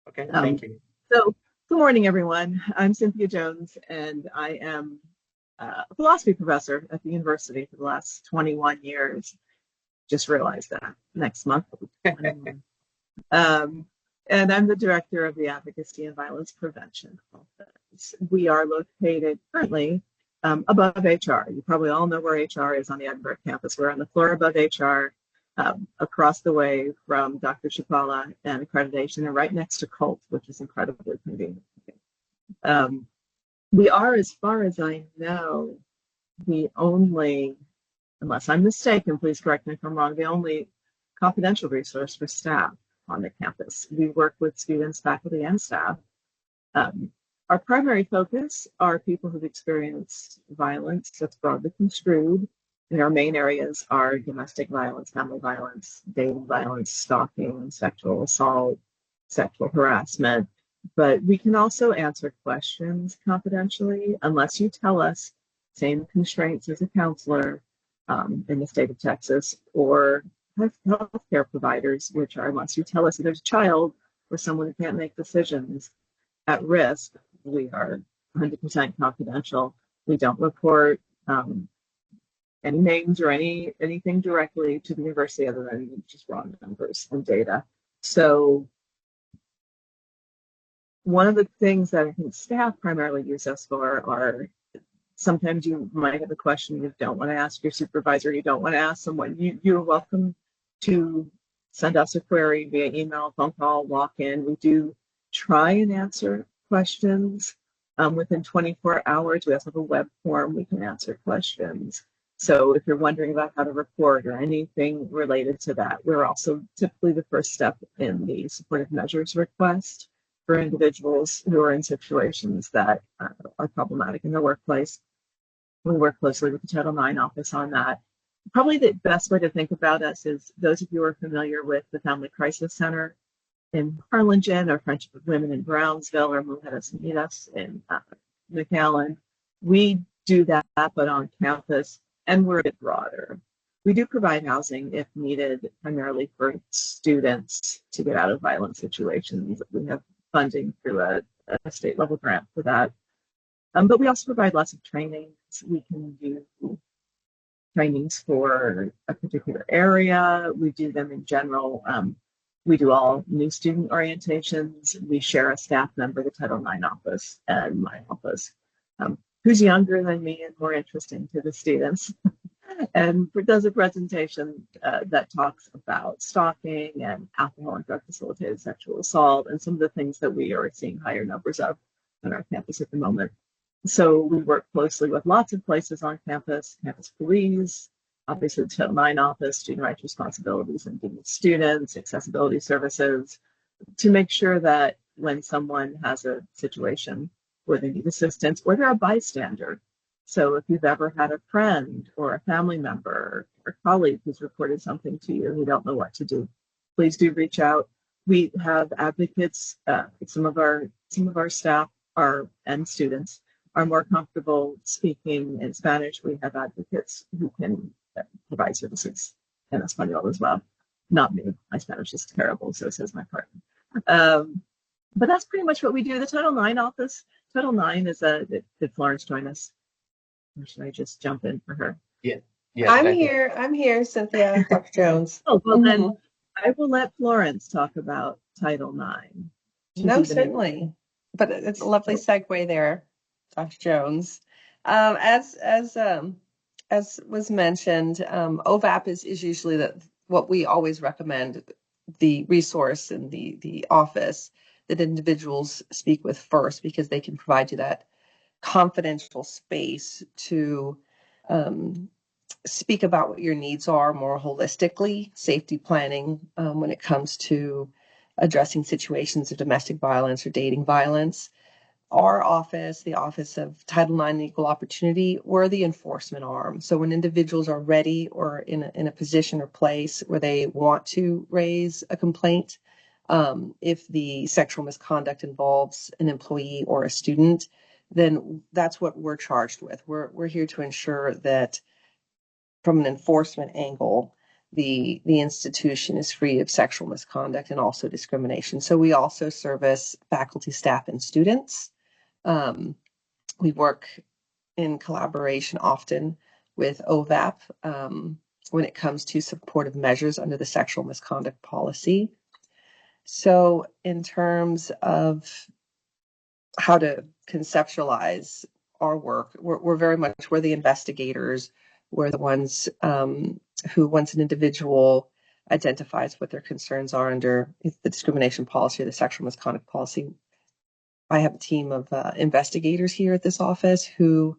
Okay, Um, thank you. so, good morning, everyone. I'm Cynthia Jones, and I am a philosophy professor at the university for the last 21 years. Just realized that next month will be 21. Um, and I'm the director of the Advocacy and Violence Prevention Office. We are located currently above HR. You probably all know where HR is on the Edinburgh campus. We're on the floor above HR, across the way from Dr. Chapala and accreditation, and right next to Colt, which is incredibly convenient. Um, we are, as far as I know, the only, unless I'm mistaken, please correct me if I'm wrong, the only confidential resource for staff on the campus. We work with students, faculty, and staff. Um, our primary focus are people who've experienced violence that's broadly construed. And our main areas are domestic violence, family violence, dating violence, stalking, sexual assault, sexual harassment. But we can also answer questions confidentially unless you tell us same constraints as a counselor in the state of Texas, or healthcare providers, which are unless you tell us that there's a child or someone who can't make decisions at risk, we are 100% confidential. We don't report any names or anything directly to the university other than just raw numbers and data. So one of the things that I think staff primarily use us for are sometimes you might have a question you don't want to ask your supervisor, you don't want to ask someone. You're welcome to send us a query via email, phone call, walk in. We do try and answer questions within 24 hours. We also have a web form we can answer questions. So if you're wondering about how to report or anything related to that, we're also typically the first step in the supportive measures request for individuals who are in situations that are problematic in their workplace. We work closely with the Title IX office on that. Probably the best way to think about us is those of you who are familiar with the Family Crisis Center in Harlingen, or Friendship of Women in Brownsville, or Mujeres Unidas in McAllen. We do that, but on campus, and we're a bit broader. We do provide housing if needed, primarily for students to get out of violent situations. We have funding through a state level grant for that. But we also provide lots of trainings. We can do trainings for a particular area. We do them in general. We do all new student orientations. We share a staff member, the Title IX office and my office, who's younger than me and more interesting to the students, and does a presentation that talks about stalking and alcohol and drug facilitated sexual assault and some of the things that we are seeing higher numbers of on our campus at the moment. So we work closely with lots of places on campus, campus police, obviously the Title IX office, student rights responsibilities and dean students, accessibility services, to make sure that when someone has a situation where they need assistance or they're a bystander. So if you've ever had a friend or a family member or colleague who's reported something to you and you don't know what to do, please do reach out. We have advocates. Some of our staff and students are more comfortable speaking in Spanish. We have advocates who can provide services in Espanol as well. Not me. My Spanish is terrible, so says my partner. But that's pretty much what we do. The Title IX office. Title IX is did Florence join us? Or should I just jump in for her? Yeah, yes, I'm here. I'm here, Cynthia, Dr. Jones. Oh, well, then I will let Florence talk about Title IX. No, certainly. But it's a lovely segue there, Dr. Jones. As was mentioned, OVAP is usually what we always recommend, the resource in the office that individuals speak with first, because they can provide you that confidential space to speak about what your needs are more holistically, safety planning when it comes to addressing situations of domestic violence or dating violence. Our office, the Office of Title IX and Equal Opportunity, we're the enforcement arm. So when individuals are ready or in a position or place where they want to raise a complaint, if the sexual misconduct involves an employee or a student, then that's what we're charged with. We're here to ensure that from an enforcement angle, the institution is free of sexual misconduct and also discrimination. So we also service faculty, staff, and students. We work in collaboration often with OVAP when it comes to supportive measures under the sexual misconduct policy. So in terms of how to conceptualize our work, we're very much, we're the investigators. We're the ones who, once an individual identifies what their concerns are under the discrimination policy or the sexual misconduct policy, I have a team of investigators here at this office who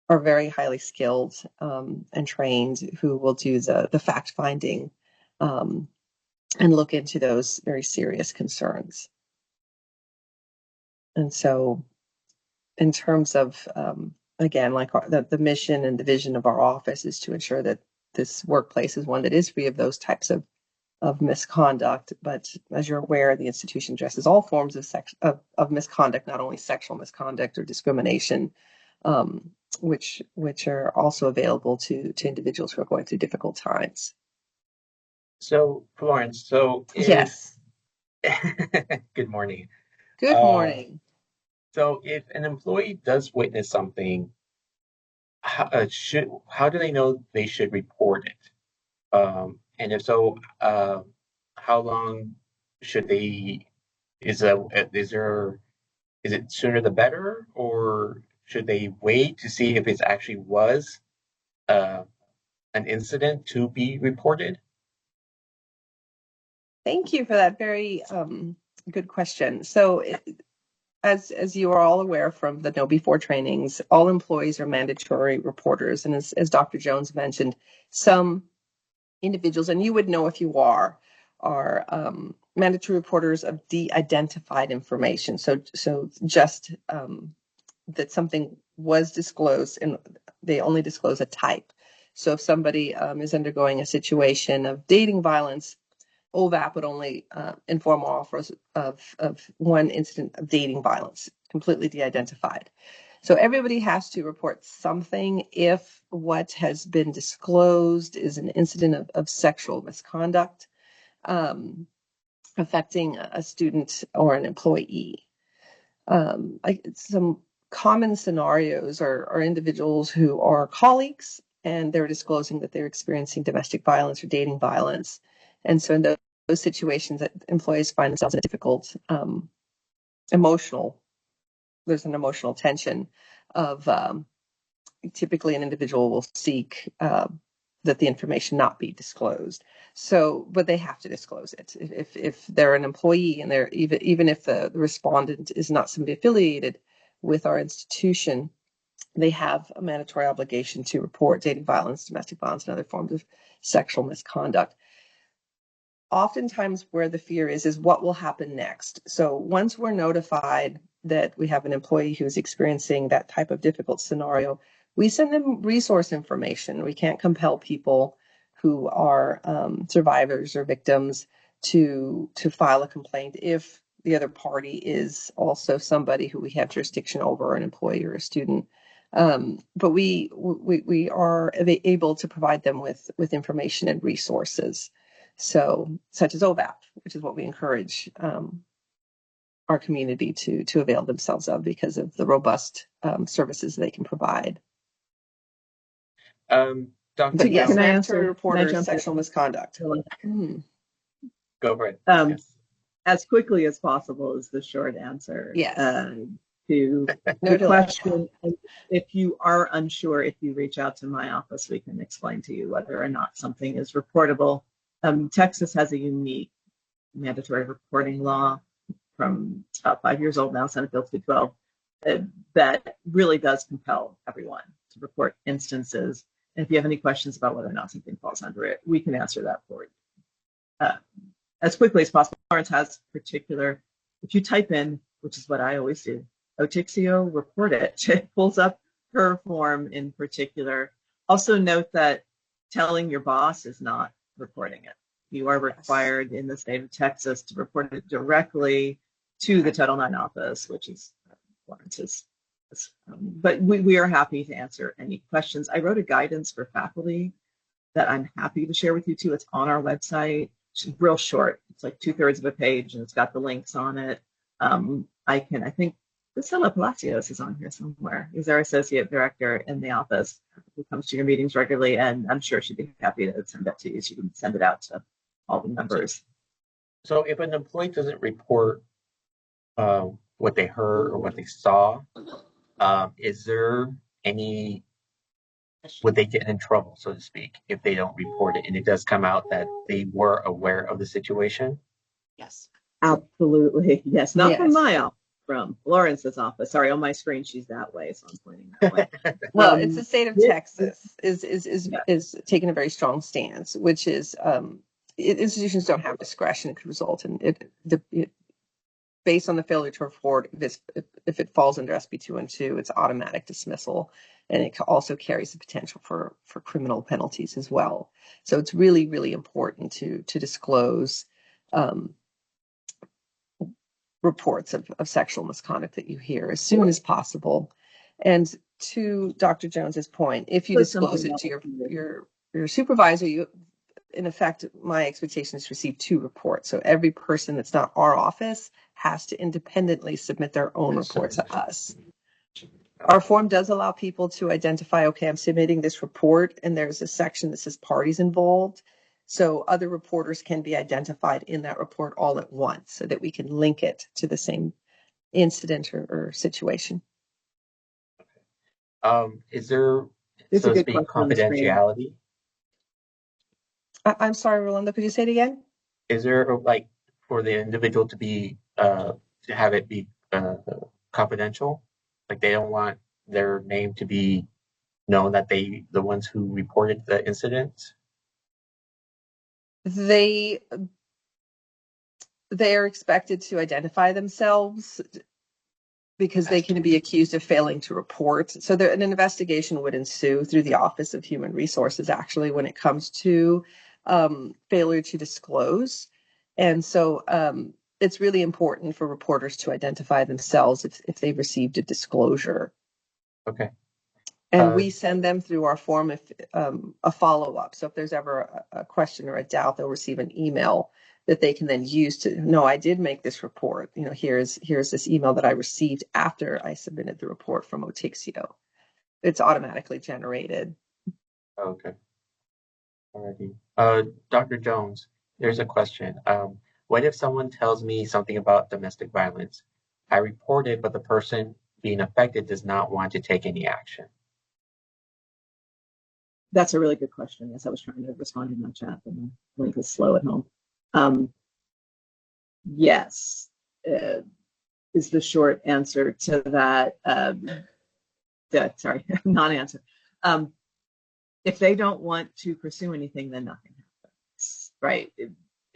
are very highly skilled and trained, who will do the fact finding and look into those very serious concerns. And so in terms of, again, like the mission and the vision of our office is to ensure that this workplace is one that is free of those types of misconduct. But as you're aware, the institution addresses all forms of misconduct, not only sexual misconduct or discrimination, which are also available to individuals who are going through difficult times. So, Florence, Yes. Good morning. Good morning. So if an employee does witness something, how do they know they should report it? And if so, how long should they, is it sooner the better, or should they wait to see if it actually was an incident to be reported? Thank you for that very good question. So as you are all aware from the Know Before trainings, all employees are mandatory reporters. And as Dr. Jones mentioned, some individuals, and you would know if you are mandatory reporters of de-identified information. So just that something was disclosed and they only disclose a type. So if somebody is undergoing a situation of dating violence, OVAP would only inform offers of one incident of dating violence, completely de-identified. So everybody has to report something if what has been disclosed is an incident of sexual misconduct affecting a student or an employee. Some common scenarios are individuals who are colleagues and they're disclosing that they're experiencing domestic violence or dating violence. And so in those situations that employees find themselves in a difficult there's an emotional tension of typically an individual will seek that the information not be disclosed. So, but they have to disclose it. If they're an employee and they're even if the respondent is not somebody affiliated with our institution, they have a mandatory obligation to report dating violence, domestic violence, and other forms of sexual misconduct. Oftentimes where the fear is what will happen next. So once we're notified that we have an employee who's experiencing that type of difficult scenario, we send them resource information. We can't compel people who are survivors or victims to file a complaint if the other party is also somebody who we have jurisdiction over, an employee or a student. But we are able to provide them with information and resources. So, such as OVAP, which is what we encourage our community to avail themselves of because of the robust services they can provide. Dr. Yes, Can I mandatory answer? reporters, Can I jump sexual misconduct. Go for it. Yes. As quickly as possible is the short answer. Yes. To the question, if you are unsure, if you reach out to my office, we can explain to you whether or not something is reportable. Texas has a unique mandatory reporting law from about 5 years old now, Senate Bill 212, that really does compel everyone to report instances. And if you have any questions about whether or not something falls under it, we can answer that for you as quickly as possible. Florence has particular, if you type in, which is what I always do, Otixio report it, it pulls up her form in particular. Also note that telling your boss is not reporting it. You are required in the state of Texas to report it directly to the Title IX office, which is Florence's. But we are happy to answer any questions. I wrote a guidance for faculty that I'm happy to share with you too. It's on our website. It's real short. It's like 2/3 of a page, and it's got the links on it. I think Priscilla Palacios is on here somewhere. He's our associate director in the office who comes to your meetings regularly, and I'm sure she'd be happy to send that to you. So you can send it out to all the members. So if an employee doesn't report what they heard or what they saw, is there any, would they get in trouble, so to speak, if they don't report it and it does come out that they were aware of the situation? Yes. Absolutely. Yes. Not from Yes. my office, from Lawrence's office. Sorry, on my screen she's that way, so I'm pointing that way. Well, it's the state of this- Texas is taking a very strong stance, which is institutions don't have discretion. It could result in it based on the failure to report. If it falls under SB 212, it's automatic dismissal, and it also carries the potential for criminal penalties as well. So it's really, really important to disclose reports of sexual misconduct that you hear as soon as possible. And to Dr. Jones's point, if you disclose it to your supervisor, you, in effect, my expectation is to receive 2 reports. So every person that's not our office has to independently submit their own report to us. Our form does allow people to identify, okay, I'm submitting this report, and there's a section that says parties involved. So other reporters can be identified in that report all at once so that we can link it to the same incident or situation. Is there, It's so a to good speak, question on the screen. confidentiality? I'm sorry, Rolanda, could you say it again? Is there, like, for the individual to be to have it be confidential? Like, they don't want their name to be known that the ones who reported the incident? They are expected to identify themselves because they can be accused of failing to report. So an investigation would ensue through the Office of Human Resources, actually, when it comes to failure to disclose. And so it's really important for reporters to identify themselves if they've received a disclosure. Okay. And we send them through our form if a follow-up. So if there's ever a question or a doubt, they'll receive an email that they can then use to, no, I did make this report. You know, here's this email that I received after I submitted the report from Otixio. It's automatically generated. Okay. Alrighty. Dr. Jones, there's a question. What if someone tells me something about domestic violence? I report it, but the person being affected does not want to take any action. That's a really good question. Yes, I was trying to respond in that chat, but the link is slow at home. Yes, is the short answer to that. Sorry, non-answer. If they don't want to pursue anything, then nothing happens, right?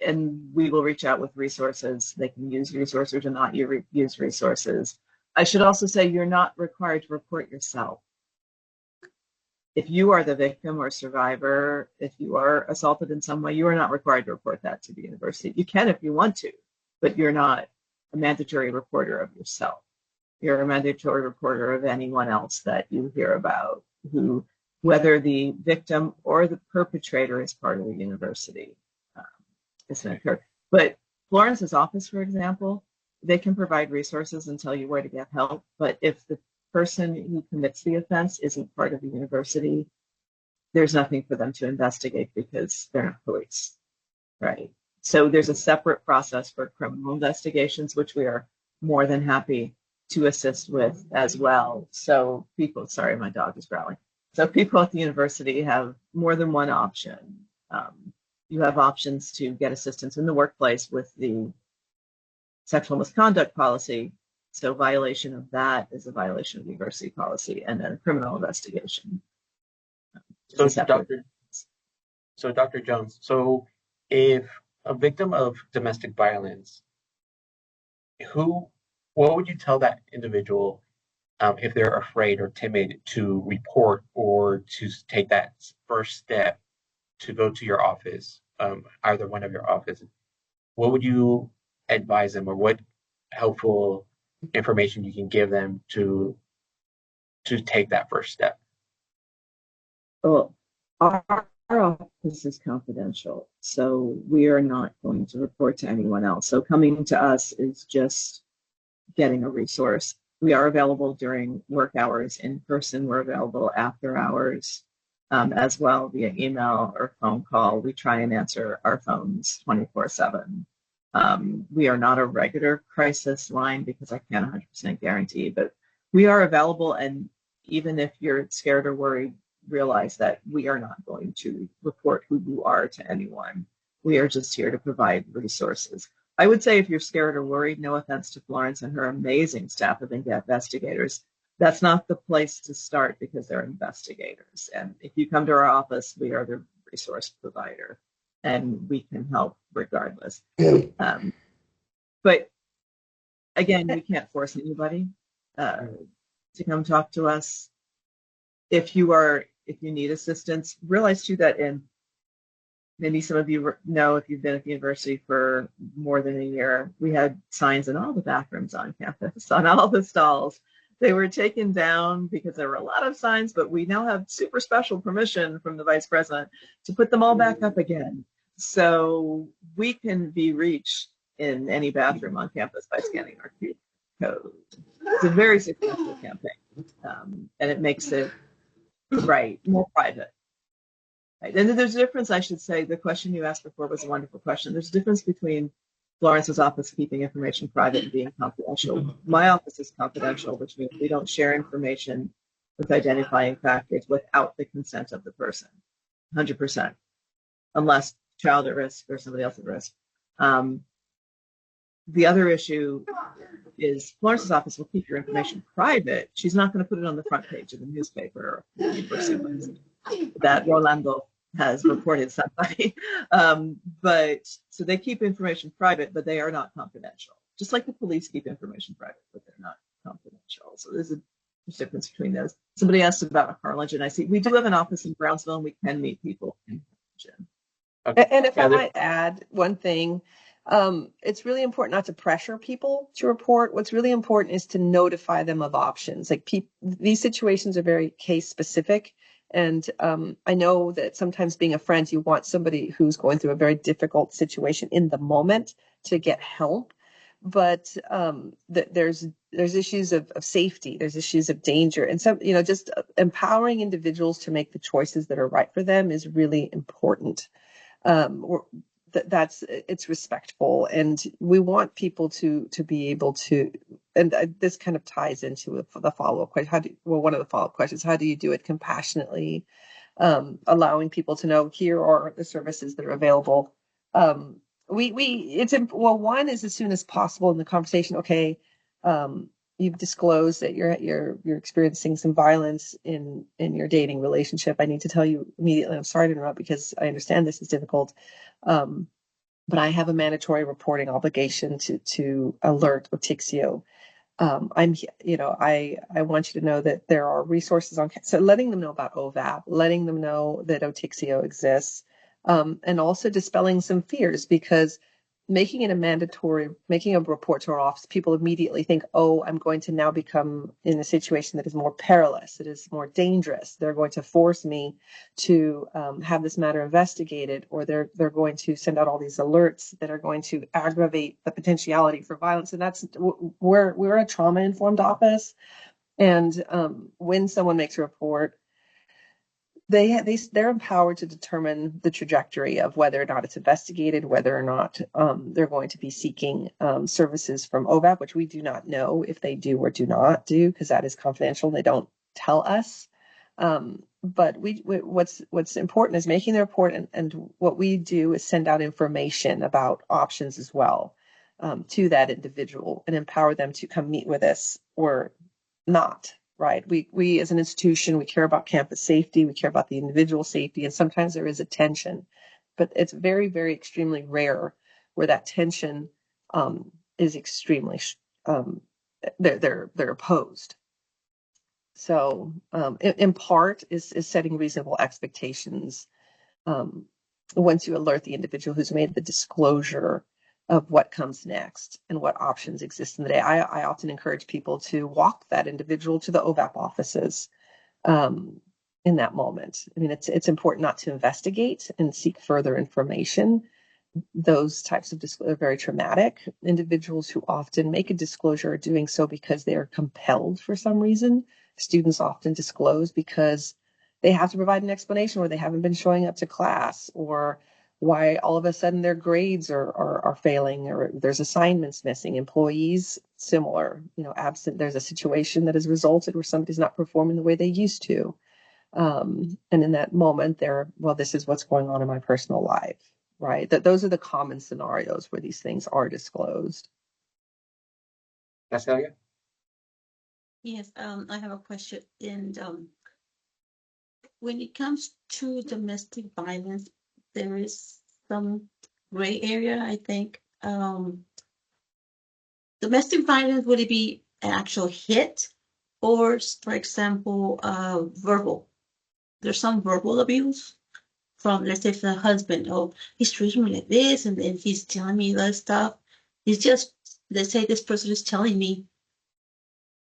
And we will reach out with resources. They can use resources or not use resources. I should also say you're not required to report yourself. If you are the victim or survivor, if you are assaulted in some way, you are not required to report that to the university. You can if you want to, but you're not a mandatory reporter of yourself. You're a mandatory reporter of anyone else that you hear about, who, whether the victim or the perpetrator is part of the university. But Florence's office, for example, they can provide resources and tell you where to get help. But if the person who commits the offense isn't part of the university, there's nothing for them to investigate because they're not police, right? So there's a separate process for criminal investigations, which we are more than happy to assist with as well. So people, sorry, my dog is growling. So people at the university have more than one option. You have options to get assistance in the workplace with the sexual misconduct policy. So violation of that is a violation of university policy, and then a criminal investigation. So Dr. Jones, so if a victim of domestic violence, what would you tell that individual if they're afraid or timid to report or to take that first step to go to your office, either one of your offices? What would you advise them, or what helpful information you can give them to take that first step? Well, our our office is confidential, so we are not going to report to anyone else. So coming to us is just getting a resource. We are available during work hours in person. We're available after hours as well via email or phone call. We try and answer our phones 24/7. We are not a regular crisis line because I can't 100% guarantee, but we are available. And even if you're scared or worried, realize that we are not going to report who you are to anyone. We are just here to provide resources. I would say if you're scared or worried, no offense to Florence and her amazing staff of investigators, that's not the place to start because they're investigators. And if you come to our office, we are the resource provider and we can help regardless. But again, we can't force anybody to come talk to us. If you need assistance, realize too that maybe some of you know if you've been at the university for more than a year, we had signs in all the bathrooms on campus, on all the stalls. They were taken down because there were a lot of signs, but we now have super special permission from the vice president to put them all back up again. So we can be reached in any bathroom on campus by scanning our QR code. It's a very successful campaign, and it makes it more private. Right. And there's a difference, I should say, the question you asked before was a wonderful question. There's a difference between Florence's office keeping information private and being confidential. My office is confidential, which means we don't share information with identifying factors without the consent of the person, 100%, unless child at risk or somebody else at risk. The other issue is Florence's office will keep your information private. She's not going to put it on the front page of the newspaper or the university that Rolando has reported somebody. But so they keep information private, but they are not confidential. Just like the police keep information private, but they're not confidential. So there's a difference between those. Somebody asked about Harlingen. I see we do have an office in Brownsville, and we can meet people in Harlingen. Okay. And if I might add one thing, it's really important not to pressure people to report. What's really important is to notify them of options. Like these situations are very case specific. And I know that sometimes being a friend, you want somebody who's going through a very difficult situation in the moment to get help. But there's issues of safety, there's issues of danger, and some, just empowering individuals to make the choices that are right for them is really important. It's respectful, and we want people to be able to, and this kind of ties into the follow-up question. One of the follow-up questions, how do you do it compassionately, allowing people to know here are the services that are available. One is as soon as possible in the conversation. Okay, you've disclosed that you're experiencing some violence in your dating relationship. I need to tell you immediately, I'm sorry to interrupt because I understand this is difficult. But I have a mandatory reporting obligation to alert Otixio. I want you to know that there are resources so letting them know about OVAP, letting them know that Otixio exists, and also dispelling some fears, because making it a mandatory, making a report to our office, people immediately think, oh, I'm going to now become in a situation that is more perilous, it is more dangerous. They're going to force me to have this matter investigated, or they're going to send out all these alerts that are going to aggravate the potentiality for violence. And we're a trauma-informed office. And when someone makes a report, they're empowered to determine the trajectory of whether or not it's investigated, whether or not they're going to be seeking services from OVAP, which we do not know if they do or do not do, because that is confidential. They don't tell us. But what's important is making the report, and what we do is send out information about options as well to that individual and empower them to come meet with us or not. Right. We as an institution, we care about campus safety. We care about the individual safety. And sometimes there is a tension, but it's very, very extremely rare where that tension is extremely, they're opposed. So in part is setting reasonable expectations once you alert the individual who's made the disclosure of what comes next and what options exist in the day. I often encourage people to walk that individual to the OVAP offices. in that moment. I mean, it's important not to investigate and seek further information. Those types of disclosure are very traumatic. Individuals who often make a disclosure are doing so because they are compelled for some reason. Students often disclose because they have to provide an explanation, or they haven't been showing up to class, or why all of a sudden their grades are failing, or there's assignments missing. Employees, similar, absent, there's a situation that has resulted where somebody's not performing the way they used to. And in that moment, this is what's going on in my personal life, right? Those are the common scenarios where these things are disclosed. Natalia? Yes, I have a question. And when it comes to domestic violence, there is some gray area, I think. Domestic violence, would it be an actual hit, or, for example, verbal? There's some verbal abuse from, let's say, the husband. Oh, he's treating me like this, and then he's telling me that stuff. It's just, let's say this person is telling me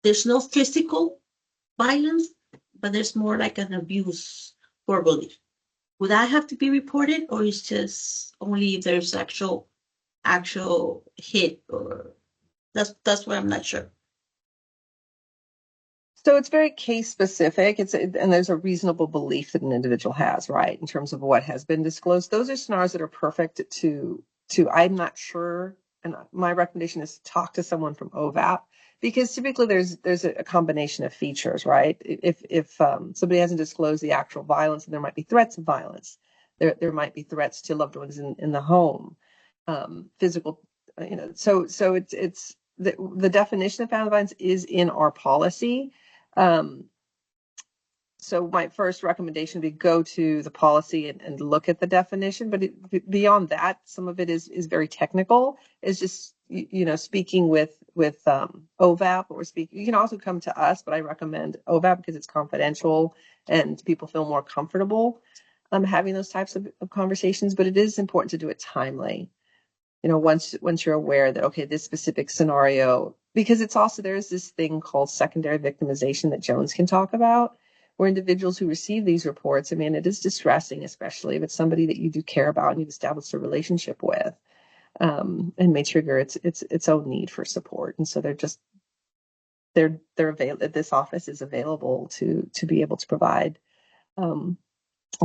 there's no physical violence, but there's more like an abuse verbally. Would that have to be reported, or is just only if there's actual hit? Or that's where I'm not sure. So it's very case specific. And there's a reasonable belief that an individual has, right, in terms of what has been disclosed. Those are scenarios that are perfect to. I'm not sure, and my recommendation is to talk to someone from OVAP, because typically there's a combination of features, right? If somebody hasn't disclosed the actual violence, and there might be threats of violence, there might be threats to loved ones in the home, physical, So it's the definition of family violence is in our policy. So my first recommendation would be go to the policy and look at the definition. But beyond that, some of it is very technical. It's just, speaking with OVAP, or you can also come to us, but I recommend OVAP because it's confidential and people feel more comfortable having those types of conversations. But it is important to do it timely. Once you're aware that, okay, this specific scenario, because there's this thing called secondary victimization that Jones can talk about, where individuals who receive these reports, I mean, it is distressing, especially if it's somebody that you do care about and you've established a relationship with, and may trigger its own need for support. And so they're available. This office is available to be able to provide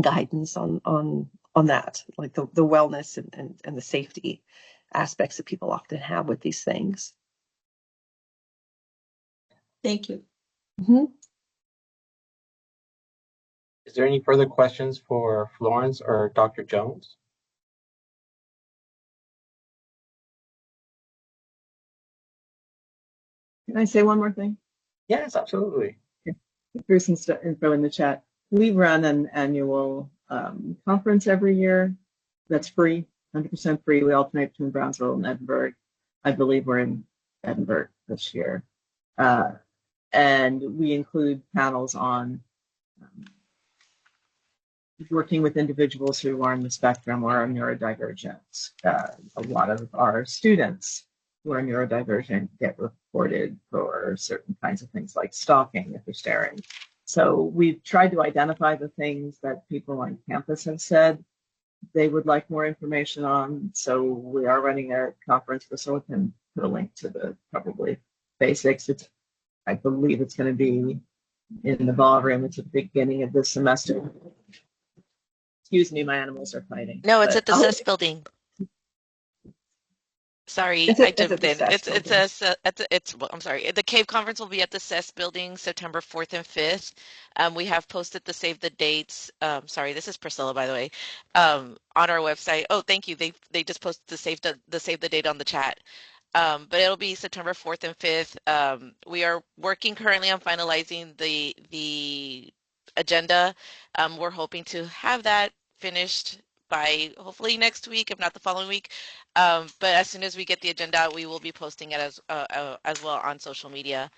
guidance on that, like the wellness and the safety aspects that people often have with these things. Thank you. Mm-hmm. Is there any further questions for Florence or Dr. Jones? Can I say one more thing? Yes, absolutely. Here's some info in the chat. We run an annual conference every year that's free, 100% free. We alternate between Brownsville and Edinburgh. I believe we're in Edinburgh this year. And we include panels on working with individuals who are on the spectrum or are neurodivergent. A lot of our students who are neurodivergent get reported for certain kinds of things like stalking if they're staring. So we've tried to identify the things that people on campus have said they would like more information on. So we are running a conference for Silicon, put a link to the probably basics. I believe it's going to be in the ballroom. It's at the beginning of this semester. Excuse me, my animals are fighting. No, it's at the CES building. Sorry, I jumped in. I'm sorry. The CAVE conference will be at the CES building September 4th and 5th. We have posted the save the dates. Sorry, this is Priscilla, by the way, on our website. Oh, thank you. They just posted the save the date on the chat. But it'll be September 4th and 5th. We are working currently on finalizing the agenda. We're hoping to have that finished by hopefully next week, if not the following week. But as soon as we get the agenda out, we will be posting it as well on social media.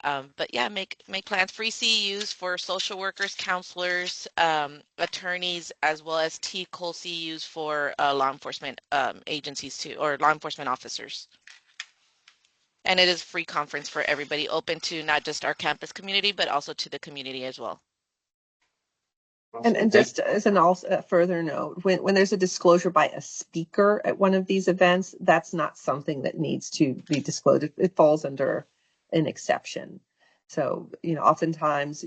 But yeah, make plans. Free CEUs for social workers, counselors, attorneys, as well as TCOL CEUs for law enforcement agencies too, or law enforcement officers. And it is a free conference for everybody, open to not just our campus community, but also to the community as well. Awesome. And just as an also a further note, when there's a disclosure by a speaker at one of these events, that's not something that needs to be disclosed. It falls under an exception. So, oftentimes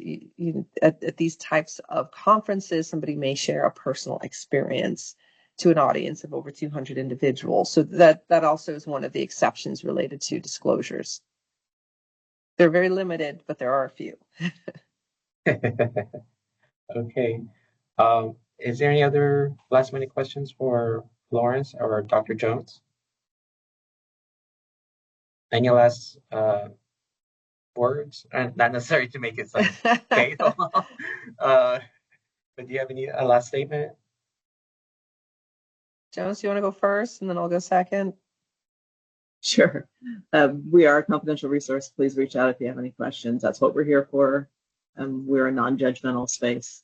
at these types of conferences, somebody may share a personal experience to an audience of over 200 individuals. So that also is one of the exceptions related to disclosures. They're very limited, but there are a few. Okay. Is there any other last minute questions for Lawrence or Dr. Jones? Any last words? Not necessary to make it like fatal. But do you have any last statement? Jones, you want to go first, and then I'll go second? Sure. We are a confidential resource. Please reach out if you have any questions. That's what we're here for. We're a non-judgmental space,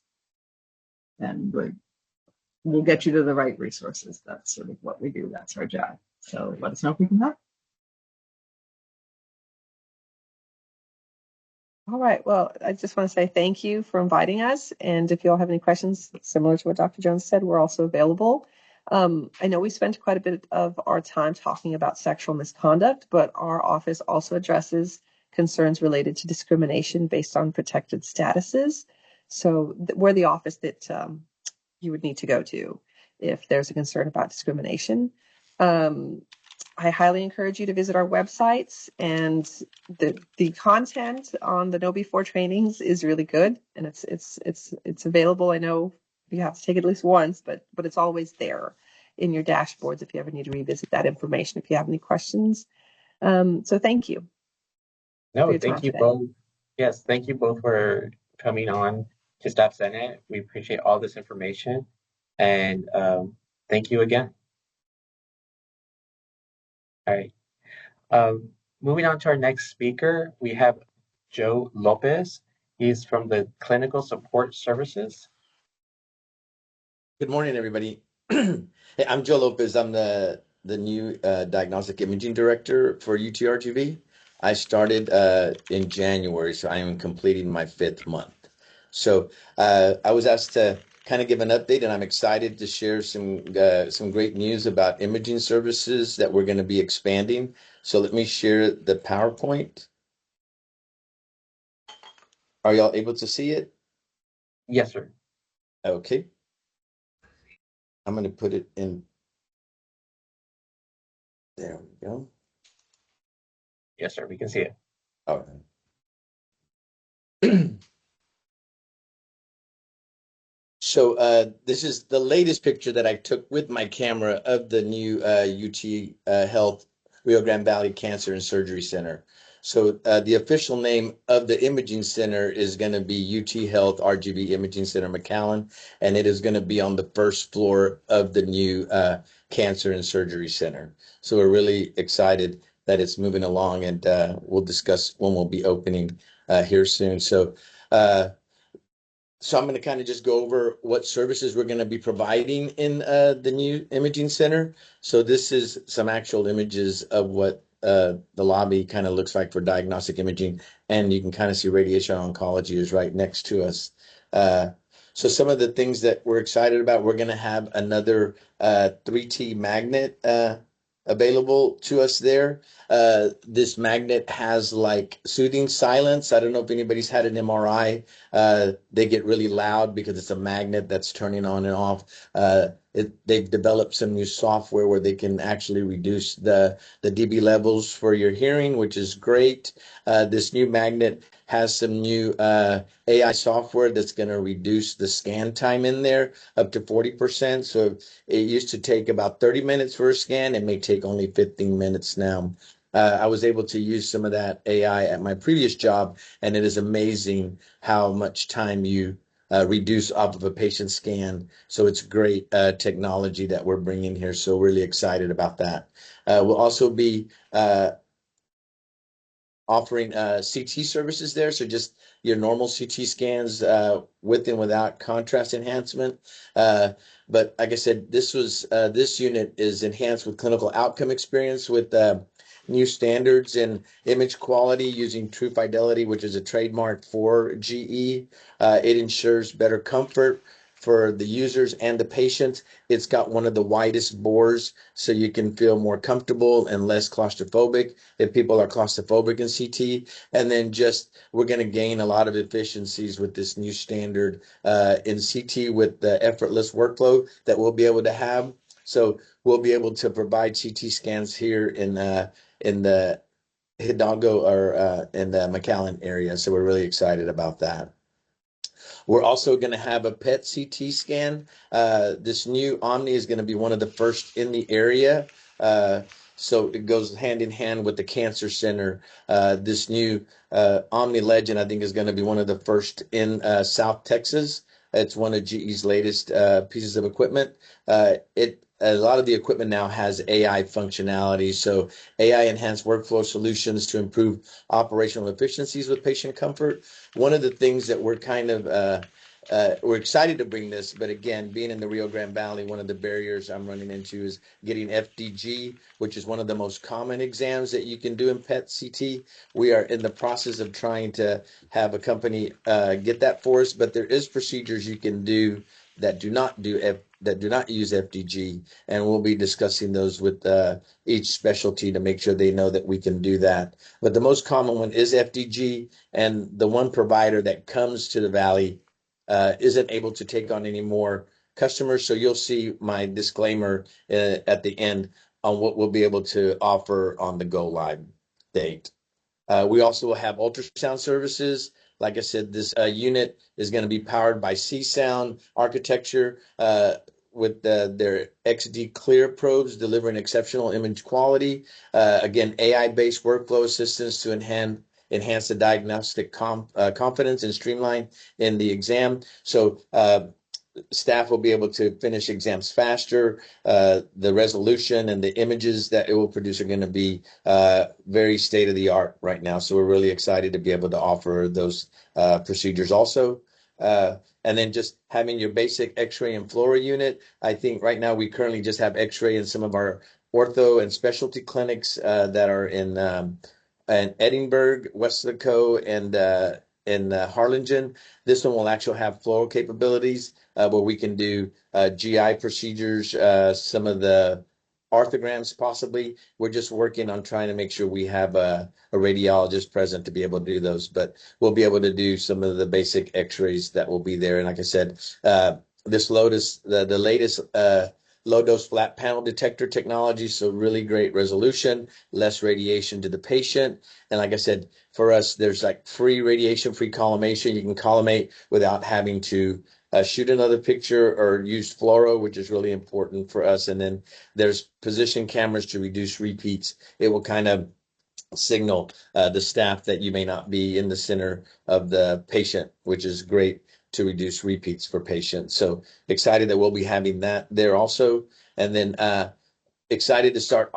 and we'll get you to the right resources. That's sort of what we do. That's our job. So let us know if we can help. All right. Well, I just want to say thank you for inviting us. And if you all have any questions similar to what Dr. Jones said, we're also available. I know we spent quite a bit of our time talking about sexual misconduct, but our office also addresses concerns related to discrimination based on protected statuses. So we're the office that you would need to go to if there's a concern about discrimination. I highly encourage you to visit our websites, and the content on the KnowBe4 trainings is really good, and it's available. I know you have to take it at least once, but it's always there in your dashboards if you ever need to revisit that information, if you have any questions. So thank you. No, thank you both. Yes, thank you both for coming on to Staff Senate. We appreciate all this information, and thank you again. All right. Moving on to our next speaker, we have Joe Lopez. He's from the Clinical Support Services. Good morning, everybody. Hey, I'm Joe Lopez. I'm the new Diagnostic Imaging Director for UTRGV. I started in January, so I am completing my 5th month. So I was asked to kind of give an update, and I'm excited to share some great news about imaging services that we're going to be expanding. So let me share the PowerPoint. Are y'all able to see it? Yes, sir. Okay. I'm going to put it in. There we go. Yes, sir. We can see it. All right. So this is the latest picture that I took with my camera of the new UT Health Rio Grande Valley Cancer and Surgery Center. So the official name of the imaging center is going to be UT Health RGV Imaging Center McAllen, and it is going to be on the 1st floor of the new Cancer and Surgery Center. So we're really excited that it's moving along, and we'll discuss when we'll be opening here soon. So I'm going to kind of just go over what services we're going to be providing in the new imaging center. So this is some actual images of what the lobby kind of looks like for diagnostic imaging. And you can kind of see radiation oncology is right next to us. So some of the things that we're excited about, we're going to have another 3T magnet available to us there. This magnet has like soothing silence. I don't know if anybody's had an MRI. They get really loud because it's a magnet that's turning on and off. They've developed some new software where they can actually reduce the dB levels for your hearing, which is great. This new magnet has some new AI software that's going to reduce the scan time in there up to 40%. So it used to take about 30 minutes for a scan. It may take only 15 minutes now. I was able to use some of that AI at my previous job, and it is amazing how much time you reduce off of a patient scan. So it's great technology that we're bringing here. So really excited about that. We'll also be offering CT services there. So just your normal CT scans with and without contrast enhancement. But like I said, this unit is enhanced with clinical outcome experience with new standards in image quality using True Fidelity, which is a trademark for GE. It ensures better comfort for the users and the patients. It's got one of the widest bores, so you can feel more comfortable and less claustrophobic if people are claustrophobic in CT. And then just, we're going to gain a lot of efficiencies with this new standard in CT with the effortless workflow that we'll be able to have. So we'll be able to provide CT scans here in the Hidalgo or in the McAllen area. So we're really excited about that. We're also going to have a PET CT scan. This new Omni is going to be one of the first in the area. So it goes hand in hand with the cancer center. This new Omni Legend, I think, is going to be one of the first in South Texas. It's one of GE's latest pieces of equipment. A lot of the equipment now has AI functionality, so AI enhanced workflow solutions to improve operational efficiencies with patient comfort. One of the things that we're kind of we're excited to bring this, but again, being in the Rio Grande Valley, one of the barriers I'm running into is getting FDG, which is one of the most common exams that you can do in PET CT. We are in the process of trying to have a company get that for us, but there is procedures you can do that do not use FDG, and we'll be discussing those with each specialty to make sure they know that we can do that. But the most common one is FDG, and the one provider that comes to the Valley isn't able to take on any more customers. So you'll see my disclaimer at the end on what we'll be able to offer on the go live date. We also will have ultrasound services. Like I said, this unit is going to be powered by C-Sound architecture with their XD Clear probes delivering exceptional image quality. Again, AI-based workflow assistance to enhance the diagnostic confidence and streamline in the exam. So staff will be able to finish exams faster. The resolution and the images that it will produce are going to be very state of the art right now. So we're really excited to be able to offer those procedures also. And then just having your basic X-ray and fluoro unit. I think right now we currently just have X-ray in some of our ortho and specialty clinics that are in Edinburgh, Weslaco, and in Harlingen. This one will actually have fluoro capabilities where we can do GI procedures, some of the orthograms possibly. We're just working on trying to make sure we have a radiologist present to be able to do those, but we'll be able to do some of the basic x-rays that will be there. And like I said, this Lotus, the latest low-dose flat panel detector technology, so really great resolution, less radiation to the patient. And like I said, for us, there's like free radiation, free collimation. You can collimate without having to shoot another picture or use fluoro, which is really important for us. And then there's position cameras to reduce repeats. It will kind of signal the staff that you may not be in the center of the patient, which is great to reduce repeats for patients. So excited that we'll be having that there also. And then excited to start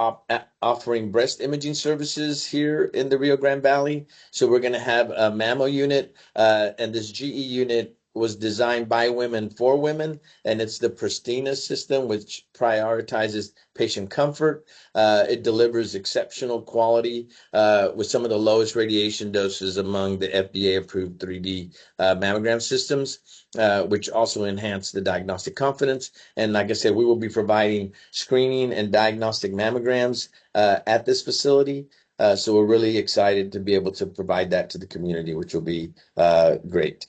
offering breast imaging services here in the Rio Grande Valley. So we're going to have a mammo unit, and this GE unit was designed by women for women, and it's the Pristina system, which prioritizes patient comfort. It delivers exceptional quality with some of the lowest radiation doses among the FDA-approved 3D mammogram systems, which also enhance the diagnostic confidence. And like I said, we will be providing screening and diagnostic mammograms at this facility. So we're really excited to be able to provide that to the community, which will be great.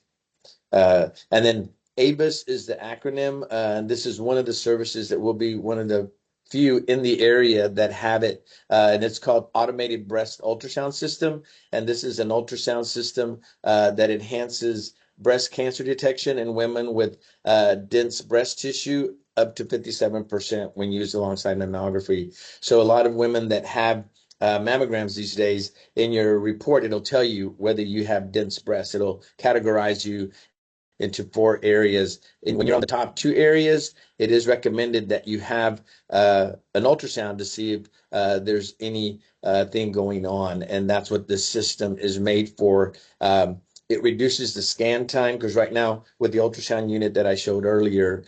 And then ABUS is the acronym. And this is one of the services that will be one of the few in the area that have it. And it's called Automated Breast Ultrasound System. And this is an ultrasound system that enhances breast cancer detection in women with dense breast tissue up to 57% when used alongside mammography. So a lot of women that have mammograms these days, in your report, it'll tell you whether you have dense breasts. It'll categorize you into 4 areas. And when you're on the top 2 areas, it is recommended that you have an ultrasound to see if there's any thing going on. And that's what this system is made for. It reduces the scan time, because right now with the ultrasound unit that I showed earlier,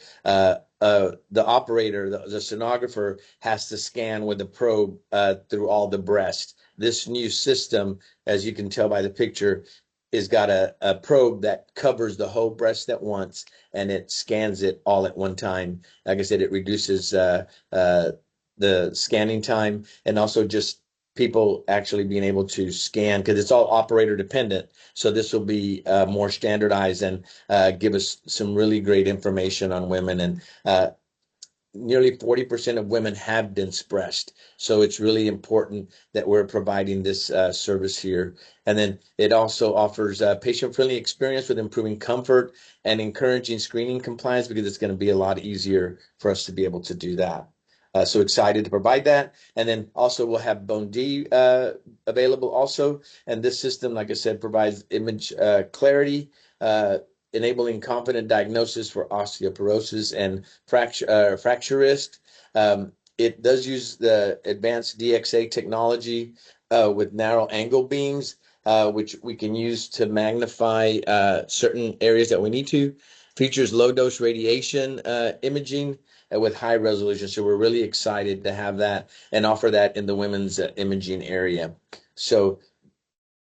the operator, the sonographer has to scan with a probe through all the breast. This new system, as you can tell by the picture, is got a probe that covers the whole breast at once, and it scans it all at one time. Like I said, it reduces the scanning time, and also just people actually being able to scan, because it's all operator dependent. So this will be more standardized and give us some really great information on women. And nearly 40% of women have dense breast. So it's really important that we're providing this service here. And then it also offers a patient-friendly experience with improving comfort and encouraging screening compliance, because it's going to be a lot easier for us to be able to do that. So excited to provide that. And then also we'll have Bone D available also. And this system, like I said, provides image clarity, enabling confident diagnosis for osteoporosis and fracture risk. It does use the advanced DXA technology with narrow angle beams, which we can use to magnify certain areas that we need to. Features low dose radiation imaging with high resolution. So we're really excited to have that and offer that in the women's imaging area. So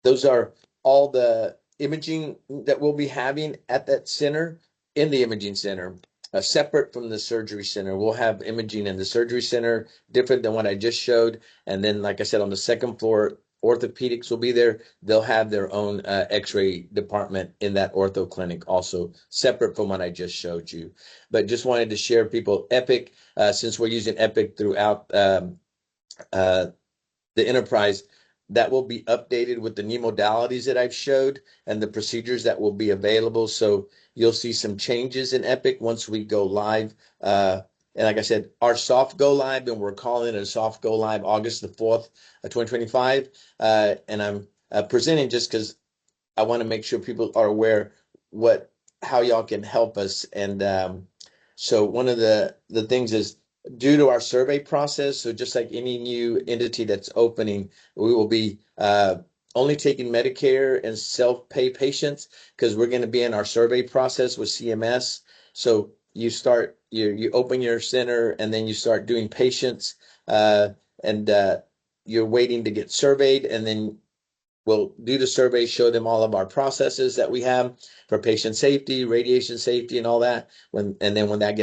those are all the imaging that we'll be having at that center, in the imaging center, separate from the surgery center. We'll have imaging in the surgery center, different than what I just showed. And then, like I said, on the second floor, orthopedics will be there. They'll have their own x-ray department in that ortho clinic, also separate from what I just showed you. But just wanted to share, people, Epic, since we're using Epic throughout the enterprise, that will be updated with the new modalities that I've showed and the procedures that will be available. So you'll see some changes in Epic once we go live. And like I said, our soft go live, and we're calling it a soft go live August the 4th, 2025. And I'm presenting just because I want to make sure people are aware how y'all can help us. And so one of the things is, due to our survey process, so just like any new entity that's opening, we will be only taking Medicare and self-pay patients, because we're going to be in our survey process with CMS. So you open your center, and then you start doing patients, and you're waiting to get surveyed, and then we'll do the survey, show them all of our processes that we have for patient safety, radiation safety, and all that. And then when that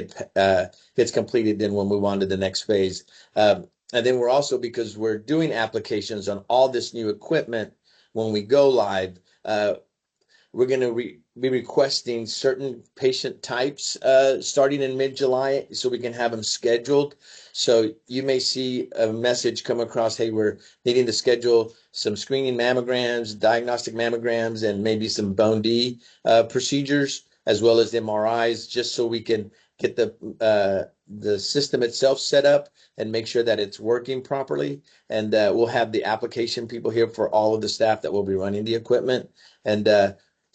gets completed, then we'll move on to the next phase. And then we're also, because we're doing applications on all this new equipment, when we go live, we're going to be requesting certain patient types starting in mid-July, so we can have them scheduled. So you may see a message come across, hey, we're needing to schedule some screening mammograms, diagnostic mammograms, and maybe some Bone D procedures, as well as MRIs, just so we can get the system itself set up and make sure that it's working properly. And we'll have the application people here for all of the staff that will be running the equipment. And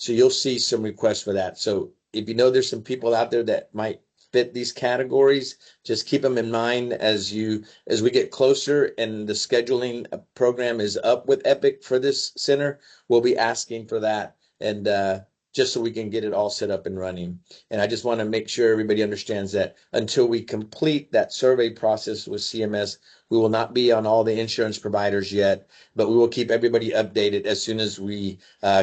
so you'll see some requests for that. So if you know there's some people out there that might fit these categories, just keep them in mind as we get closer and the scheduling program is up with Epic for this center. We'll be asking for that, and just so we can get it all set up and running. And I just want to make sure everybody understands that until we complete that survey process with CMS, we will not be on all the insurance providers yet, but we will keep everybody updated as soon as we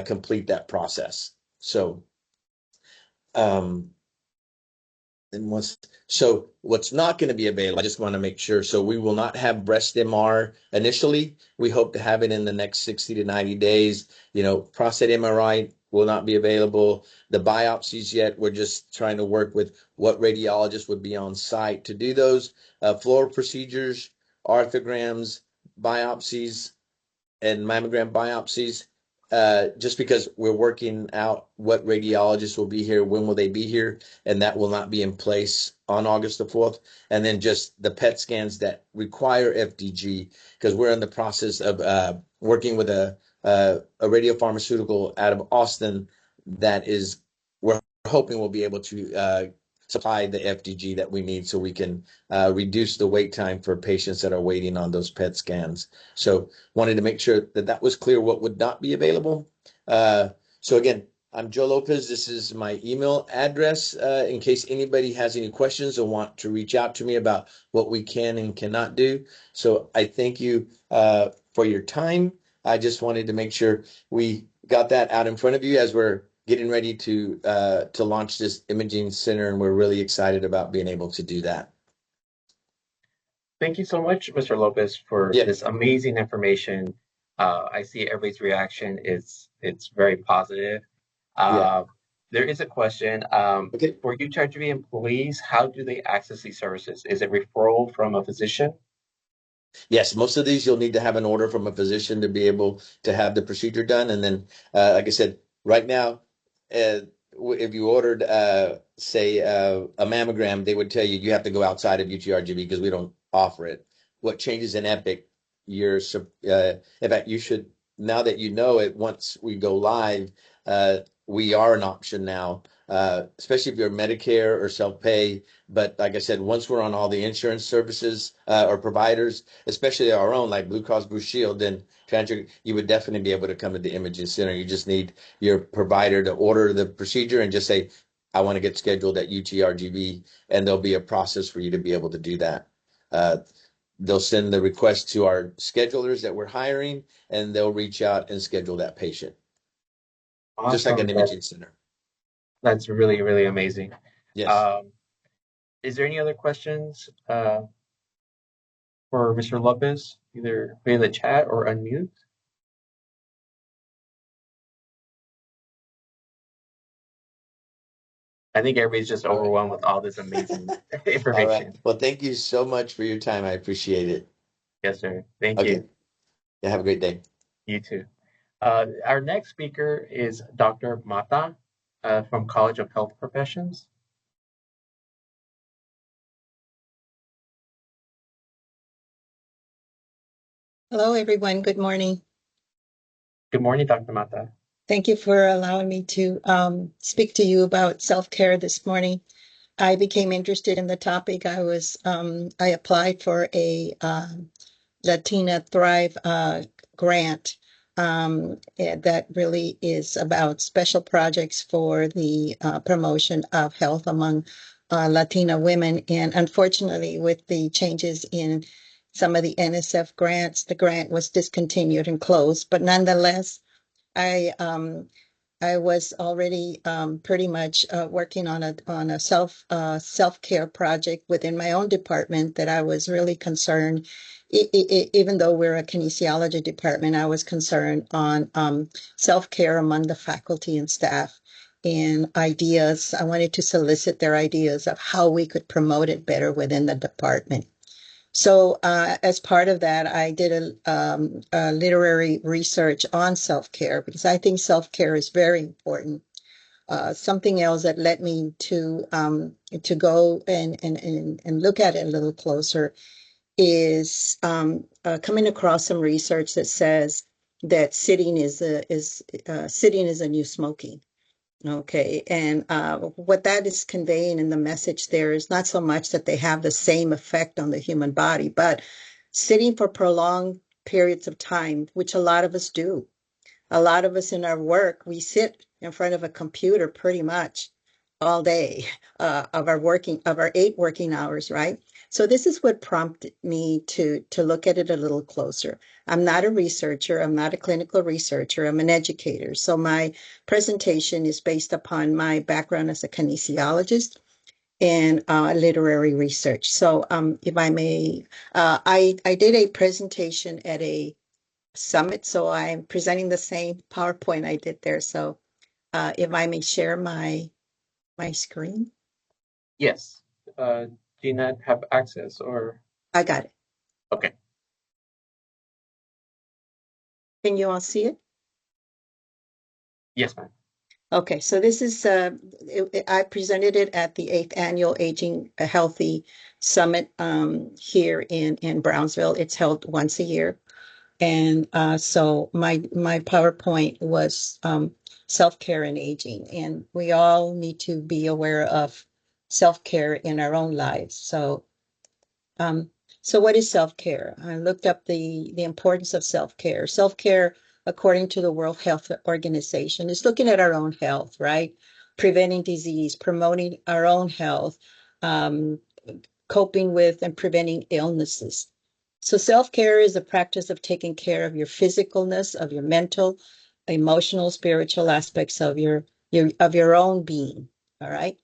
complete that process. So, what's not going to be available, I just want to make sure. So we will not have breast MR initially. We hope to have it in the next 60 to 90 days. Prostate MRI will not be available. The biopsies yet, we're just trying to work with what radiologists would be on site to do those. Floor procedures, arthrograms, biopsies, and mammogram biopsies, just because we're working out what radiologists will be here, when will they be here, and that will not be in place on August the 4th. And then just the PET scans that require FDG, because we're in the process of working with a radiopharmaceutical out of Austin that we're hoping we'll be able to supply the FDG that we need, so we can reduce the wait time for patients that are waiting on those PET scans. So wanted to make sure that was clear what would not be available. So again, I'm Joe Lopez. This is my email address in case anybody has any questions or want to reach out to me about what we can and cannot do. So I thank you for your time. I just wanted to make sure we got that out in front of you as we're getting ready to launch this imaging center, and we're really excited about being able to do that. Thank you so much, Mr. Lopez, for this amazing information. I see everybody's reaction is it's very positive. There is a question. For UTRGV employees, how do they access these services? Is it referral from a physician? Yes, most of these you'll need to have an order from a physician to be able to have the procedure done. And then, like I said, right now, if you ordered, say, a mammogram, they would tell you you have to go outside of UTRGV because we don't offer it. What changes in Epic, in fact, you should, now that you know it, once we go live, we are an option now, especially if you're Medicare or self-pay. But like I said, once we're on all the insurance services or providers, especially our own, like Blue Cross Blue Shield, then you would definitely be able to come to the imaging center. You just need your provider to order the procedure and just say, I want to get scheduled at UTRGV, and there'll be a process for you to be able to do that. They'll send the request to our schedulers that we're hiring, and they'll reach out and schedule that patient. Awesome. Just like an imaging center. That's really, really amazing. Yes. Is there any other questions for Mr. Lopez, either via the chat or unmute? I think everybody's just overwhelmed with all this amazing information. All right. Well, thank you so much for your time. I appreciate it. Yes, sir. Thank you. Yeah, have a great day. You too. Our next speaker is Dr. Mata from College of Health Professions. Hello, everyone. Good morning. Good morning, Dr. Mata. Thank you for allowing me to speak to you about self-care this morning. I became interested in the topic. I applied for a Latina Thrive grant that really is about special projects for the promotion of health among Latina women. And unfortunately, with the changes in some of the NSF grants, the grant was discontinued and closed. But nonetheless, I was already pretty much working on a self-care project within my own department that I was really concerned. Even though we're a kinesiology department, I was concerned on self-care among the faculty and staff and ideas. I wanted to solicit their ideas of how we could promote it better within the department. So as part of that, I did a literary research on self-care because I think self-care is very important. Something else that led me to go and look at it a little closer is coming across some research that says that sitting is a new smoking. Okay, and what that is conveying in the message there is not so much that they have the same effect on the human body, but sitting for prolonged periods of time, which a lot of us do. A lot of us in our work, we sit in front of a computer pretty much all day of our 8 working hours, right? So this is what prompted me to look at it a little closer. I'm not a researcher. I'm not a clinical researcher. I'm an educator. So my presentation is based upon my background as a kinesiologist and literary research. So if I may, I did a presentation at a summit, so I'm presenting the same PowerPoint I did there. So if I may share my screen. Yes. Do you not have access or? I got it. Okay. Can you all see it? Yes, ma'am. Okay, so this is, I presented it at the 8th Annual Aging Healthy Summit here in Brownsville. It's held once a year. And so my PowerPoint was self-care and aging. And we all need to be aware of self-care in our own lives. So what is self-care? I looked up the importance of self-care. Self-care according to the World Health Organization, is looking at our own health, right? Preventing disease, promoting our own health, coping with and preventing illnesses. So self-care is a practice of taking care of your physicalness, of your mental, emotional, spiritual aspects of your own being. All right.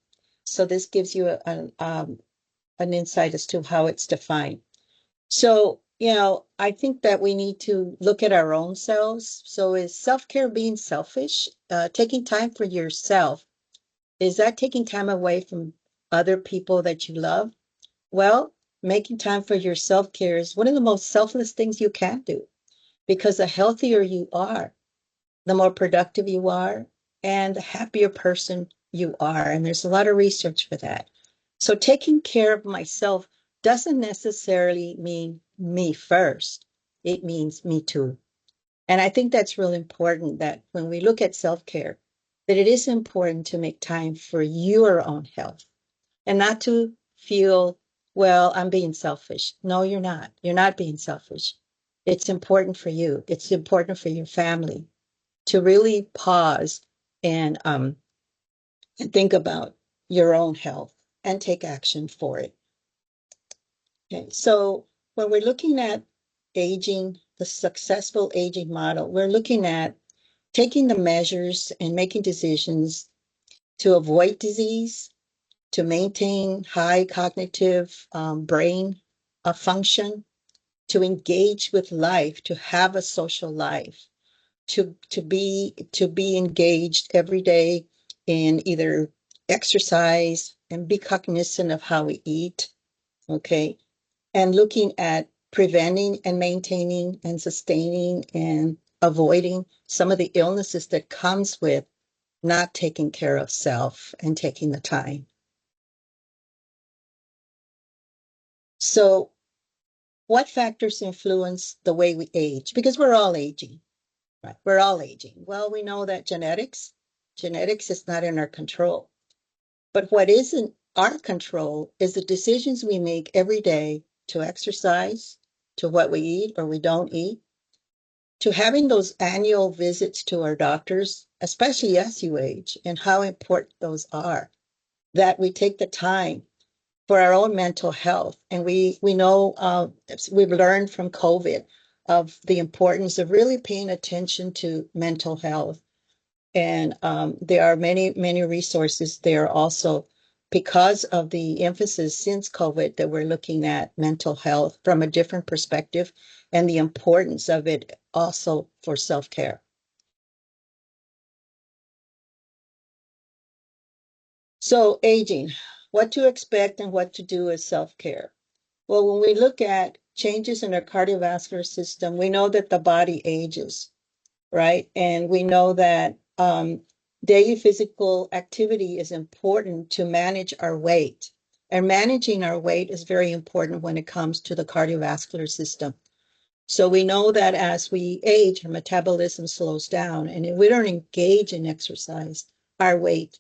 So this gives you an insight as to how it's defined. So, I think that we need to look at our own selves. So is self-care being selfish? Taking time for yourself, is that taking time away from other people that you love? Well, making time for your self-care is one of the most selfless things you can do, because the healthier you are, the more productive you are, and the happier person you are. And there's a lot of research for that. So taking care of myself doesn't necessarily mean me first. It means me too. And I think that's really important, that when we look at self-care, that it is important to make time for your own health and not to feel, well, I'm being selfish. No, you're not. You're not being selfish. It's important for you. It's important for your family to really pause and think about your own health and take action for it. Okay, so when we're looking at aging, the successful aging model, we're looking at taking the measures and making decisions to avoid disease, to maintain high cognitive brain function, to engage with life, to have a social life, to be engaged every day in either exercise and be cognizant of how we eat, okay, and looking at preventing and maintaining and sustaining and avoiding some of the illnesses that comes with not taking care of self and taking the time. So what factors influence the way we age? Because we're all aging, right? We're all aging. Well, we know that genetics is not in our control. But what is in our control is the decisions we make every day to exercise, to what we eat or we don't eat, to having those annual visits to our doctors, especially as you age, and how important those are, that we take the time for our own mental health. And we know, we've learned from COVID of the importance of really paying attention to mental health. And there are many, many resources there also, because of the emphasis since COVID that we're looking at mental health from a different perspective and the importance of it also for self-care. So aging, what to expect and what to do as self-care. Well, when we look at changes in our cardiovascular system, we know that the body ages, right? And we know that daily physical activity is important to manage our weight. And managing our weight is very important when it comes to the cardiovascular system. So we know that as we age, our metabolism slows down. And if we don't engage in exercise, our weight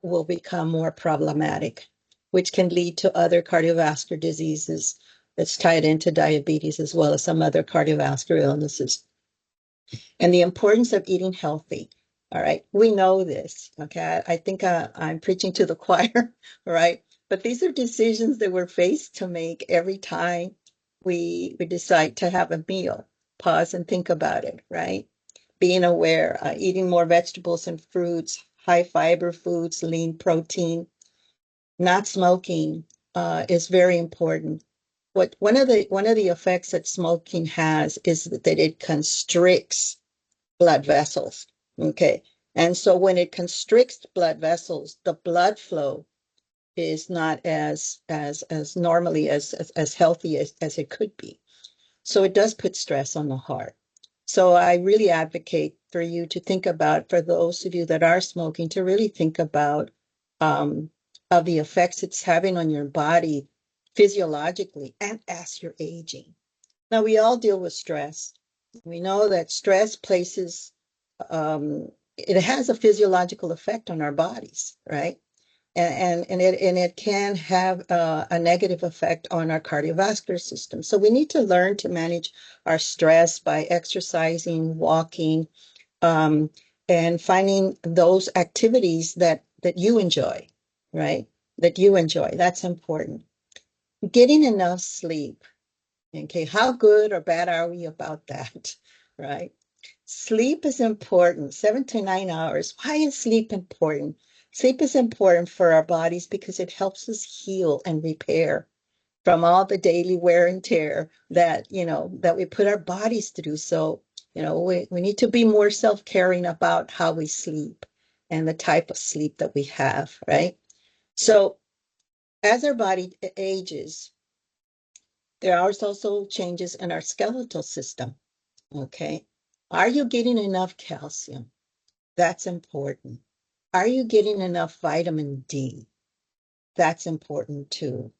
will become more problematic, which can lead to other cardiovascular diseases that's tied into diabetes, as well as some other cardiovascular illnesses. And the importance of eating healthy. All right. We know this. Okay. I think I'm preaching to the choir. Right. But these are decisions that we're faced to make every time we decide to have a meal. Pause and think about it. Right. Being aware, eating more vegetables and fruits, high fiber foods, lean protein, not smoking is very important. One of the effects that smoking has is that it constricts blood vessels. Okay. And so when it constricts blood vessels, the blood flow is not as normally as healthy as it could be. So it does put stress on the heart. So I really advocate for you to think about, for those of you that are smoking, to really think about of the effects it's having on your body physiologically and as you're aging. Now, we all deal with stress. We know that stress places, it has a physiological effect on our bodies, right? and it can have a negative effect on our cardiovascular system. So we need to learn to manage our stress by exercising, walking, um, and finding those activities that you enjoy, right? That you enjoy. That's important. Getting enough sleep. Okay, how good or bad are we about that? Right? Sleep is important, 7 to 9 hours. Why is sleep important? Sleep is important for our bodies because it helps us heal and repair from all the daily wear and tear that, that we put our bodies through. So, we need to be more self-caring about how we sleep and the type of sleep that we have, right? So as our body ages, there are also changes in our skeletal system. Okay. Are you getting enough calcium? That's important. Are you getting enough vitamin D? That's important too.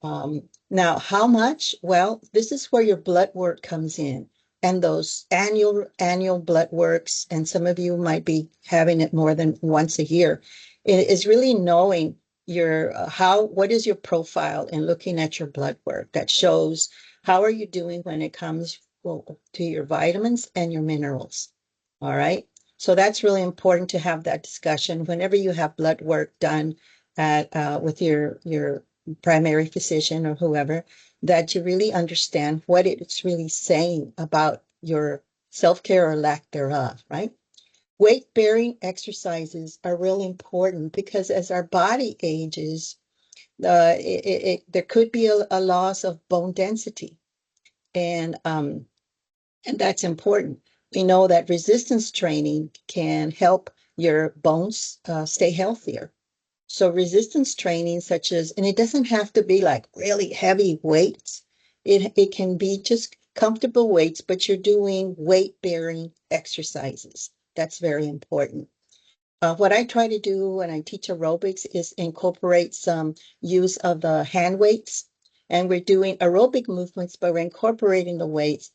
Now, how much? Well, this is where your blood work comes in, and those annual blood works, and some of you might be having it more than once a year. It is really knowing your what is your profile and looking at your blood work that shows how are you doing when it comes to your vitamins and your minerals. All right. So that's really important to have that discussion whenever you have blood work done at with your primary physician or whoever, that you really understand what it's really saying about your self-care or lack thereof, right? Weight-bearing exercises are really important because as our body ages, there could be a loss of bone density, and that's important. We know that resistance training can help your bones stay healthier. So resistance training, such as, and it doesn't have to be like really heavy weights. It can be just comfortable weights, but you're doing weight-bearing exercises. That's very important. What I try to do when I teach aerobics is incorporate some use of the hand weights. And we're doing aerobic movements, but we're incorporating the weights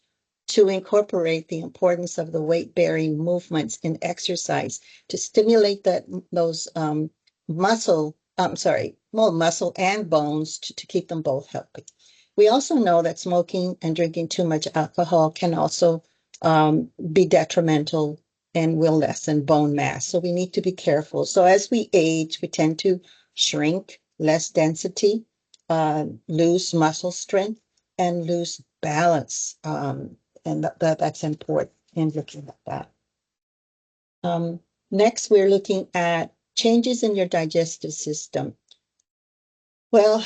to incorporate the importance of the weight-bearing movements in exercise to stimulate those muscle, more muscle and bones to keep them both healthy. We also know that smoking and drinking too much alcohol can also be detrimental and will lessen bone mass. So we need to be careful. So as we age, we tend to shrink, less density, lose muscle strength, and lose balance. And that's important in looking at that. Next, we're looking at changes in your digestive system. Well,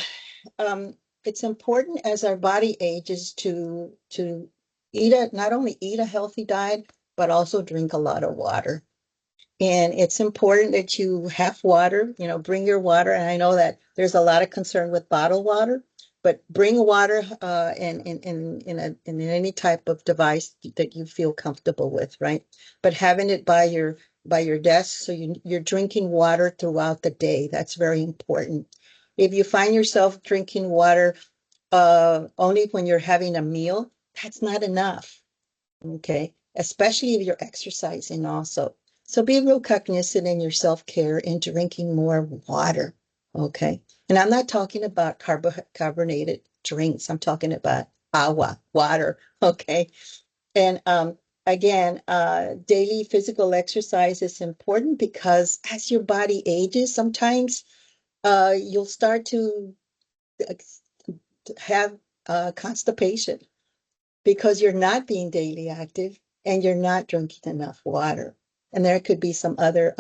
it's important as our body ages to not only eat a healthy diet, but also drink a lot of water. And it's important that you have water, bring your water. And I know that there's a lot of concern with bottled water, but bring water in any type of device that you feel comfortable with, right? But having it by your desk, so you're drinking water throughout the day. That's very important. If you find yourself drinking water only when you're having a meal, that's not enough. Okay, especially if you're exercising also. So be real cognizant in your self-care and drinking more water. Okay. And I'm not talking about carbonated drinks. I'm talking about agua, water. Okay. And again, daily physical exercise is important because as your body ages, sometimes you'll start to have constipation because you're not being daily active and you're not drinking enough water. And there could be some other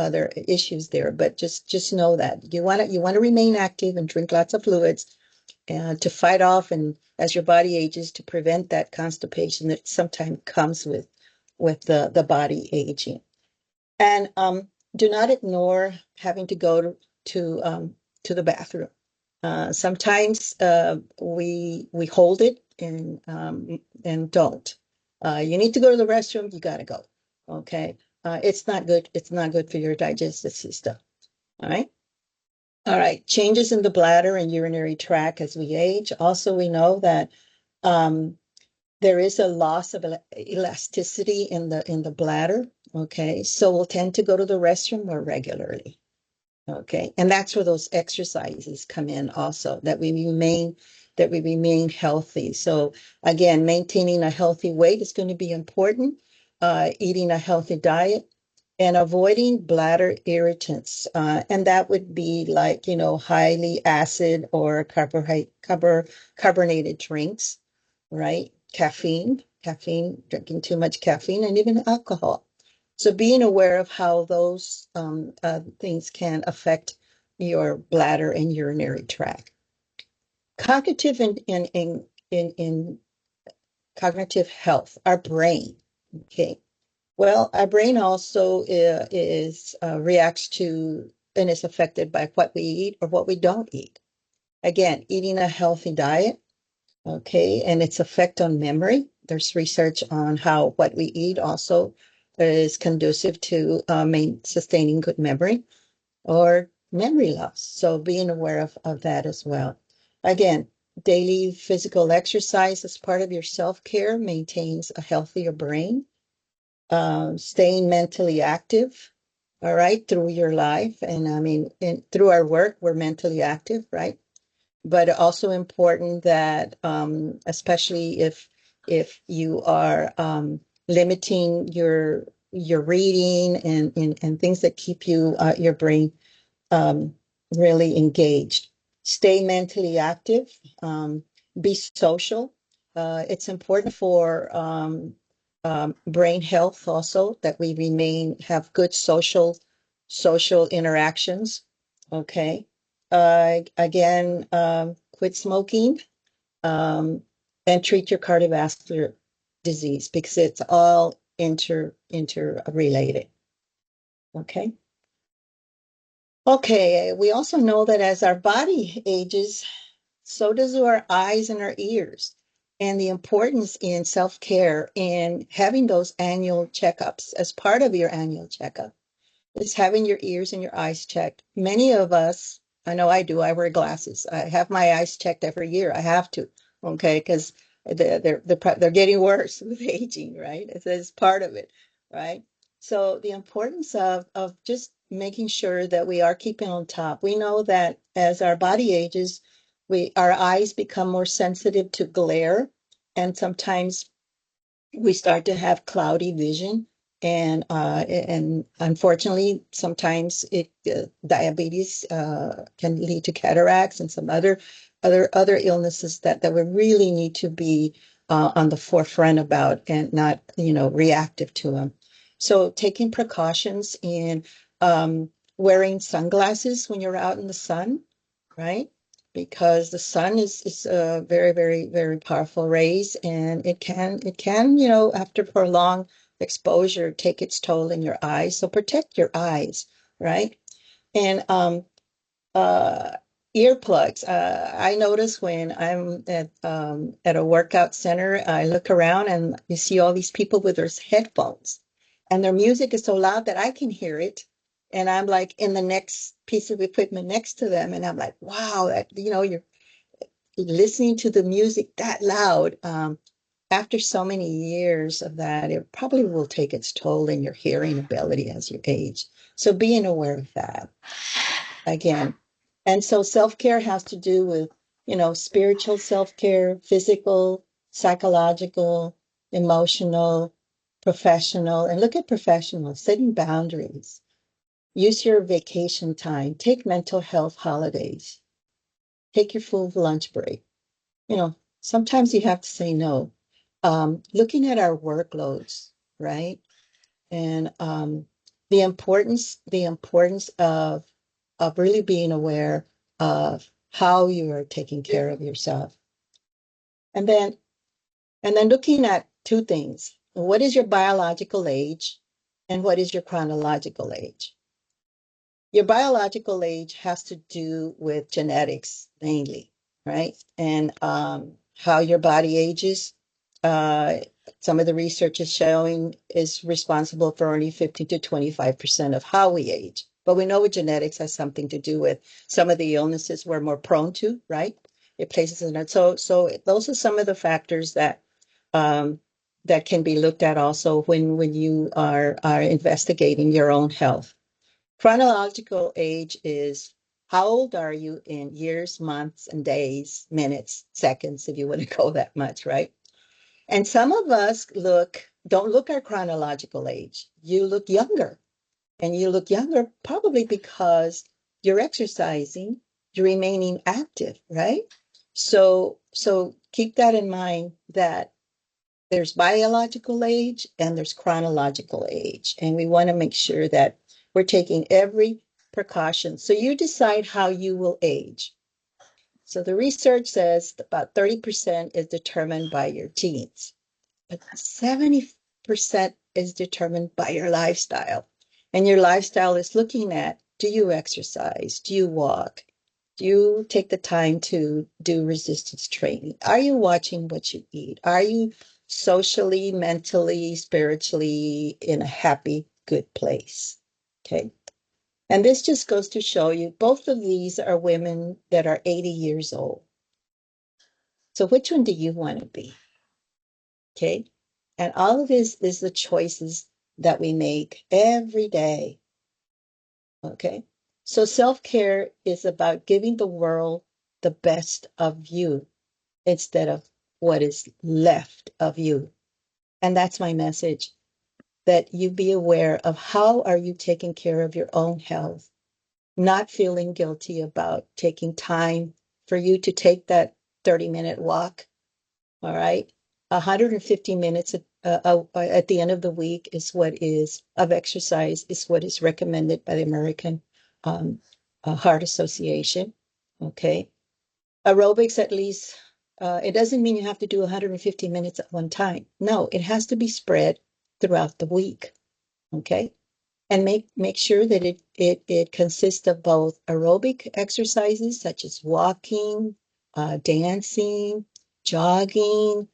issues there, but just know that you want to remain active and drink lots of fluids to fight off, and as your body ages, to prevent that constipation that sometimes comes with the body aging. And do not ignore having to go to the bathroom. Sometimes we hold it and don't. You need to go to the restroom, you got to go. Okay. It's not good. It's not good for your digestive system. All right. All right. Changes in the bladder and urinary tract as we age. Also, we know that there is a loss of elasticity in the bladder. Okay. So we'll tend to go to the restroom more regularly. Okay, and that's where those exercises come in also, that we remain healthy. So again, maintaining a healthy weight is going to be important. Eating a healthy diet and avoiding bladder irritants. And that would be like, highly acid or carbonated drinks, right? Caffeine, drinking too much caffeine, and even alcohol. So being aware of how those things can affect your bladder and urinary tract. Cognitive in cognitive health, our brain. Okay. Well, our brain also reacts to and is affected by what we eat or what we don't eat. Again, eating a healthy diet, okay, and its effect on memory. There's research on how what we eat also is conducive to sustaining good memory or memory loss. So being aware of that as well. Again, daily physical exercise as part of your self-care maintains a healthier brain. Staying mentally active, all right, through your life. And I mean, through our work, we're mentally active, right? But also important that, especially if you are limiting your reading and things that keep your brain really engaged. Stay mentally active. Be social. It's important for brain health also that we have good social interactions. Okay. Again, quit smoking, um, and treat your cardiovascular disease because it's all interrelated. Okay. Okay. We also know that as our body ages, so does our eyes and our ears. And the importance in self-care and having those annual checkups as part of your annual checkup is having your ears and your eyes checked. Many of us, I know I do, I wear glasses. I have my eyes checked every year. I have to, okay, because they're getting worse with aging, right? It's part of it, right? So the importance of just making sure that we are keeping on top. We know that as our body ages, our eyes become more sensitive to glare, and sometimes we start to have cloudy vision, and unfortunately sometimes diabetes can lead to cataracts and some other illnesses that we really need to be on the forefront about and not reactive to them. So taking precautions in wearing sunglasses when you're out in the sun, right? Because the sun is very, very, very powerful rays, and it can after prolonged exposure take its toll in your eyes. So protect your eyes, right? And uh earplugs. I notice when I'm at a workout center, I look around and you see all these people with their headphones, and their music is so loud that I can hear it. And I'm like in the next piece of equipment next to them, and I'm like, wow, that you're listening to the music that loud. After so many years of that, it probably will take its toll in your hearing ability as you age. So being aware of that again. And so self-care has to do with, spiritual self-care, physical, psychological, emotional, professional. And look at professional, setting boundaries. Use your vacation time. Take mental health holidays. Take your full lunch break. Sometimes you have to say no. Looking at our workloads, right? And the importance of really being aware of how you are taking care of yourself. And then looking at two things. What is your biological age and what is your chronological age? Your biological age has to do with genetics mainly, right? And how your body ages. Uh, some of the research is showing is responsible for only 50 to 25% of how we age. But we know with genetics has something to do with some of the illnesses we're more prone to, right? It places in it. So those are some of the factors um, that can be looked at also when you are investigating your own health. Chronological age is how old are you in years, months, and days, minutes, seconds, if you want to go that much, right? And some of us don't look at chronological age. You look younger. And you look younger probably because you're exercising, you're remaining active, right? So keep that in mind that there's biological age and there's chronological age. And we want to make sure that we're taking every precaution. So you decide how you will age. So the research says about 30% is determined by your genes, but 70% is determined by your lifestyle. And your lifestyle is looking at, do you exercise? Do you walk? Do you take the time to do resistance training? Are you watching what you eat? Are you socially, mentally, spiritually in a happy, good place? Okay. And this just goes to show you both of these are women that are 80 years old. So which one do you want to be? Okay. And all of this is the choices that we make every day. Okay. So self-care is about giving the world the best of you instead of what is left of you. And that's my message, that you be aware of how are you taking care of your own health, not feeling guilty about taking time for you to take that 30-minute walk. All right. 150 minutes at the end of the week is what is of exercise is what is recommended by the American um, Heart Association. Okay. Aerobics, at least, it doesn't mean you have to do 150 minutes at one time. No, it has to be spread throughout the week. Okay. And make sure that it consists of both aerobic exercises such as walking, dancing, jogging,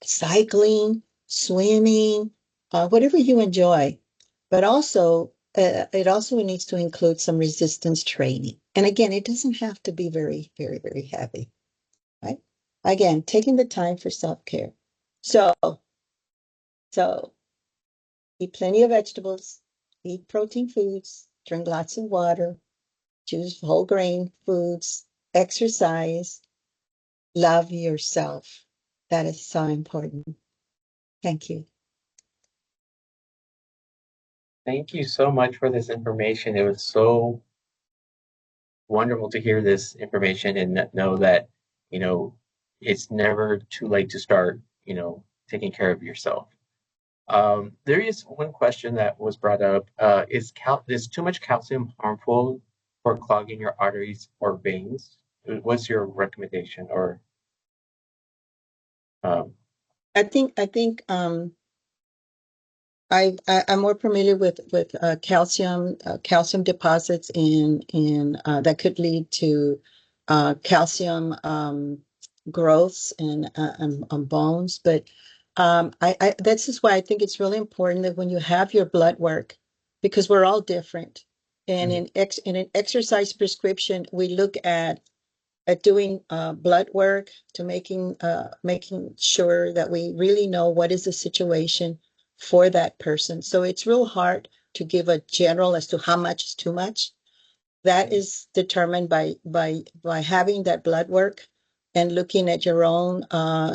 cycling, swimming, whatever you enjoy. But also, it also needs to include some resistance training. And again, it doesn't have to be very, very, very heavy, right? Again, taking the time for self-care. So eat plenty of vegetables, eat protein foods, drink lots of water, choose whole grain foods, exercise, love yourself. That is so important. Thank you. Thank you so much for this information. It was so wonderful to hear this information and know that, you know, it's never too late to start, you know, taking care of yourself. There is one question that was brought up. Is too much calcium harmful for clogging your arteries or veins? What's your recommendation or um, I think I'm more familiar with calcium deposits in that could lead to calcium growths on bones. But I this is why I think it's really important that when you have your blood work, because we're all different, and in an exercise prescription, we look at doing blood work to making sure that we really know what is the situation for that person. So it's real hard to give a general as to how much is too much. That is determined by having that blood work and looking at your own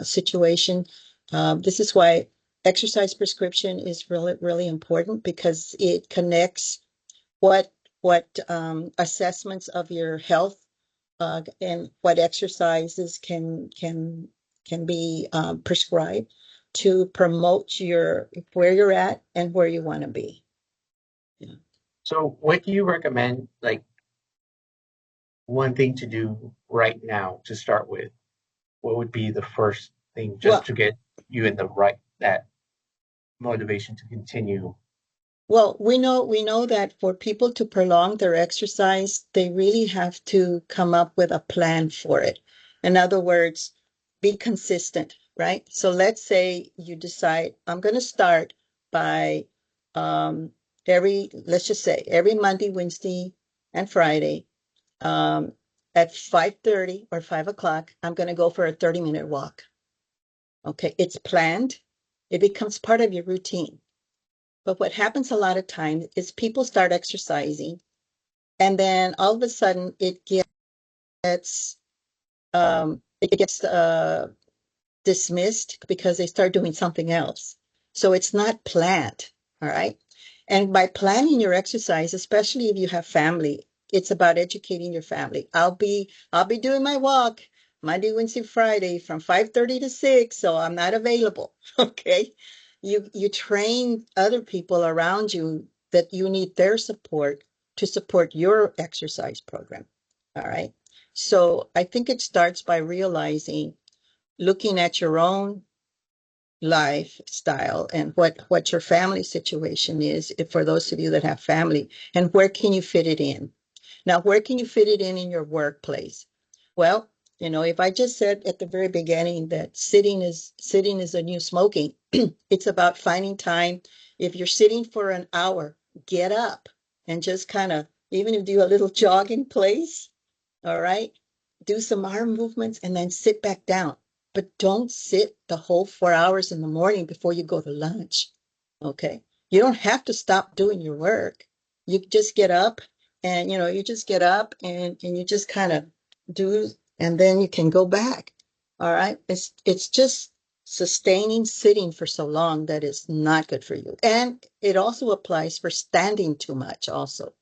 situation. This is why exercise prescription is really, really important, because it connects what assessments of your health and what exercises can be prescribed to promote where you're at and where you want to be. Yeah. so what do you recommend, like one thing to do right now to start with? What would be the first thing just Well, to get you in the right that motivation to continue? well, we know that for people to prolong their exercise, they really have to come up with a plan for it. In other words, be consistent, right? So let's say you decide, I'm going to start by um, let's just say every Monday, Wednesday, and Friday um, at 5:30 or 5 o'clock, I'm going to go for a 30-minute walk. Okay, it's planned. It becomes part of your routine. But what happens a lot of times is people start exercising, and then all of a sudden gets it gets dismissed because they start doing something else. So it's not planned. All right. And by planning your exercise, especially if you have family, it's about educating your family. I'll be doing my walk Monday, Wednesday, Friday from 5:30 to 6, so I'm not available. Okay. You train other people around you that you need their support to support your exercise program. All right. So I think it starts by realizing, looking at your own lifestyle and what your family situation is, if for those of you that have family, and where can you fit it in. Now, where can you fit it in your workplace? Well, if I just said at the very beginning that sitting is a new smoking, it's about finding time. If you're sitting for an hour, get up and just kind of even do a little jog in place. All right. Do some arm movements and then sit back down. But don't sit the whole 4 hours in the morning before you go to lunch. Okay. You don't have to stop doing your work. You just get up and, you just get up and you just kind of do, and then you can go back. All right. It's just sustaining sitting for so long that is not good for you. And it also applies for standing too much also.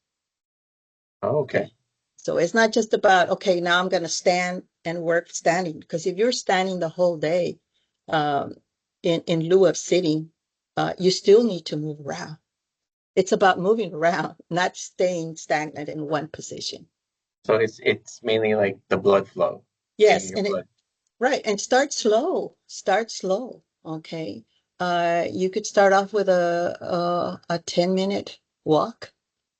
Oh, okay. So it's not just about, okay, now I'm going to stand and work standing, because if you're standing the whole day in lieu of sitting, you still need to move around. It's about moving around, not staying stagnant in one position. So it's mainly like the blood flow. Yes, Your blood. right. And start slow. Start slow. Okay. You could start off with a 10-minute walk.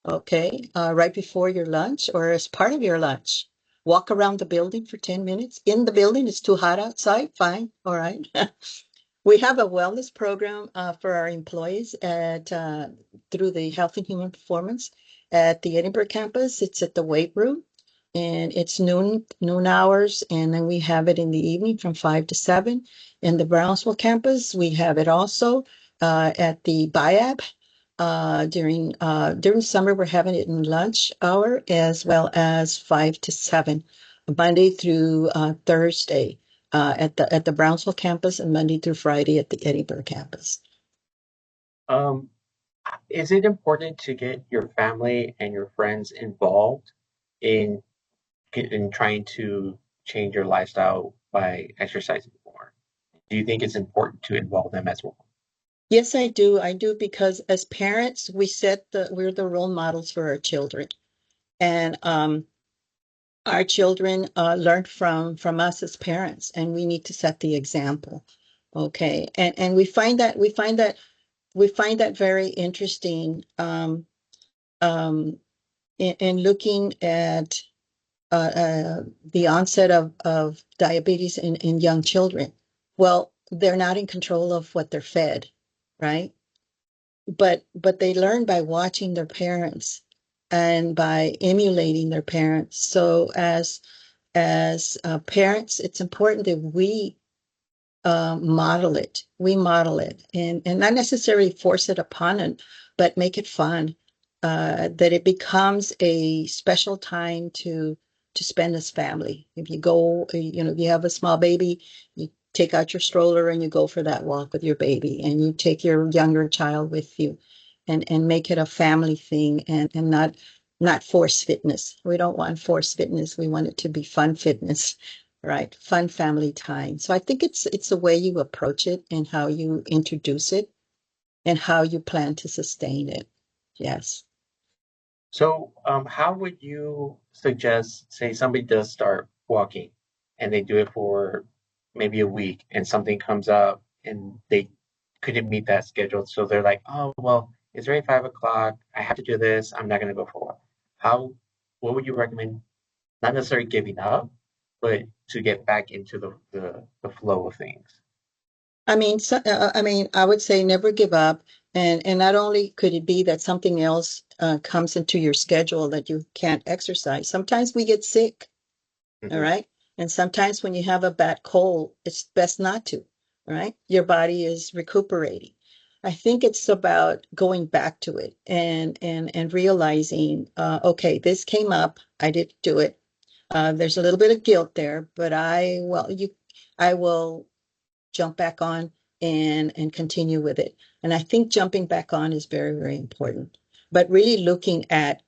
Okay, right before your lunch or as part of your lunch. Walk around the building for 10 minutes. In the building, it's too hot outside. Fine. All right. We have a wellness program for our employees through the Health and Human Performance at the Edinburgh campus. It's at the weight room, and it's noon hours. And then we have it in the evening from 5 to 7. In the Brownsville campus, we have it also at the BIAB. During summer, we're having it in lunch hour as well as 5 to 7, Monday through Thursday at the Brownsville campus, and Monday through Friday at the Edinburgh campus. Is it important to get your family and your friends involved in trying to change your lifestyle by exercising more? Do you think it's important to involve them as well? Yes, I do. I do, because as parents, we're the role models for our children, and our children learn from us as parents, and we need to set the example. Okay, and we find that very interesting in looking at the onset of diabetes in young children. Well, they're not in control of what they're fed, right? But they learn by watching their parents and by emulating their parents. So as parents, it's important that we model it. We model it, and not necessarily force it upon it, but make it fun. That it becomes a special time to spend as family. If you go, if you have a small baby, you take out your stroller and you go for that walk with your baby, and you take your younger child with you, and make it a family thing, and not force fitness. We don't want force fitness. We want it to be fun fitness. Right. Fun family time. So I think it's the way you approach it and how you introduce it and how you plan to sustain it. Yes. So, how would you suggest, say somebody does start walking and they do it for maybe a week and something comes up and they couldn't meet that schedule. So they're like, oh, well, it's already 5 o'clock. I have to do this. I'm not going to go for a while. What would you recommend? Not necessarily giving up, but to get back into the flow of things. I mean, I would say never give up. And not only could it be that something else comes into your schedule that you can't exercise. Sometimes we get sick. Mm-hmm. All right. And sometimes when you have a bad cold, it's best not to. All right. Your body is recuperating. I think it's about going back to it and realizing, okay, this came up, I didn't do it. There's a little bit of guilt there, but I will jump back on and continue with it. And I think jumping back on is very, very important. But really looking at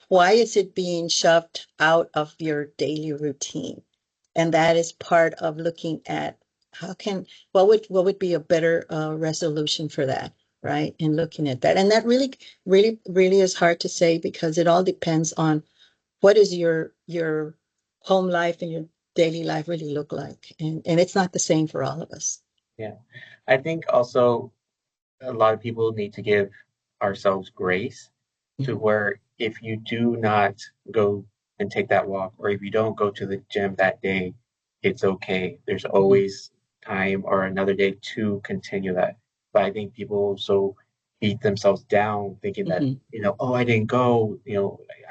why is it being shoved out of your daily routine? And that is part of looking at what would be a better resolution for that, right? And looking at that. And that really, really, really is hard to say because it all depends on what is your home life and your daily life really look like. And it's not the same for all of us. Yeah. I think also a lot of people need to give ourselves grace to where if you do not go and take that walk, or if you don't go to the gym that day, it's okay. There's always time or another day to continue that. But I think people also beat themselves down thinking that, oh, I didn't go,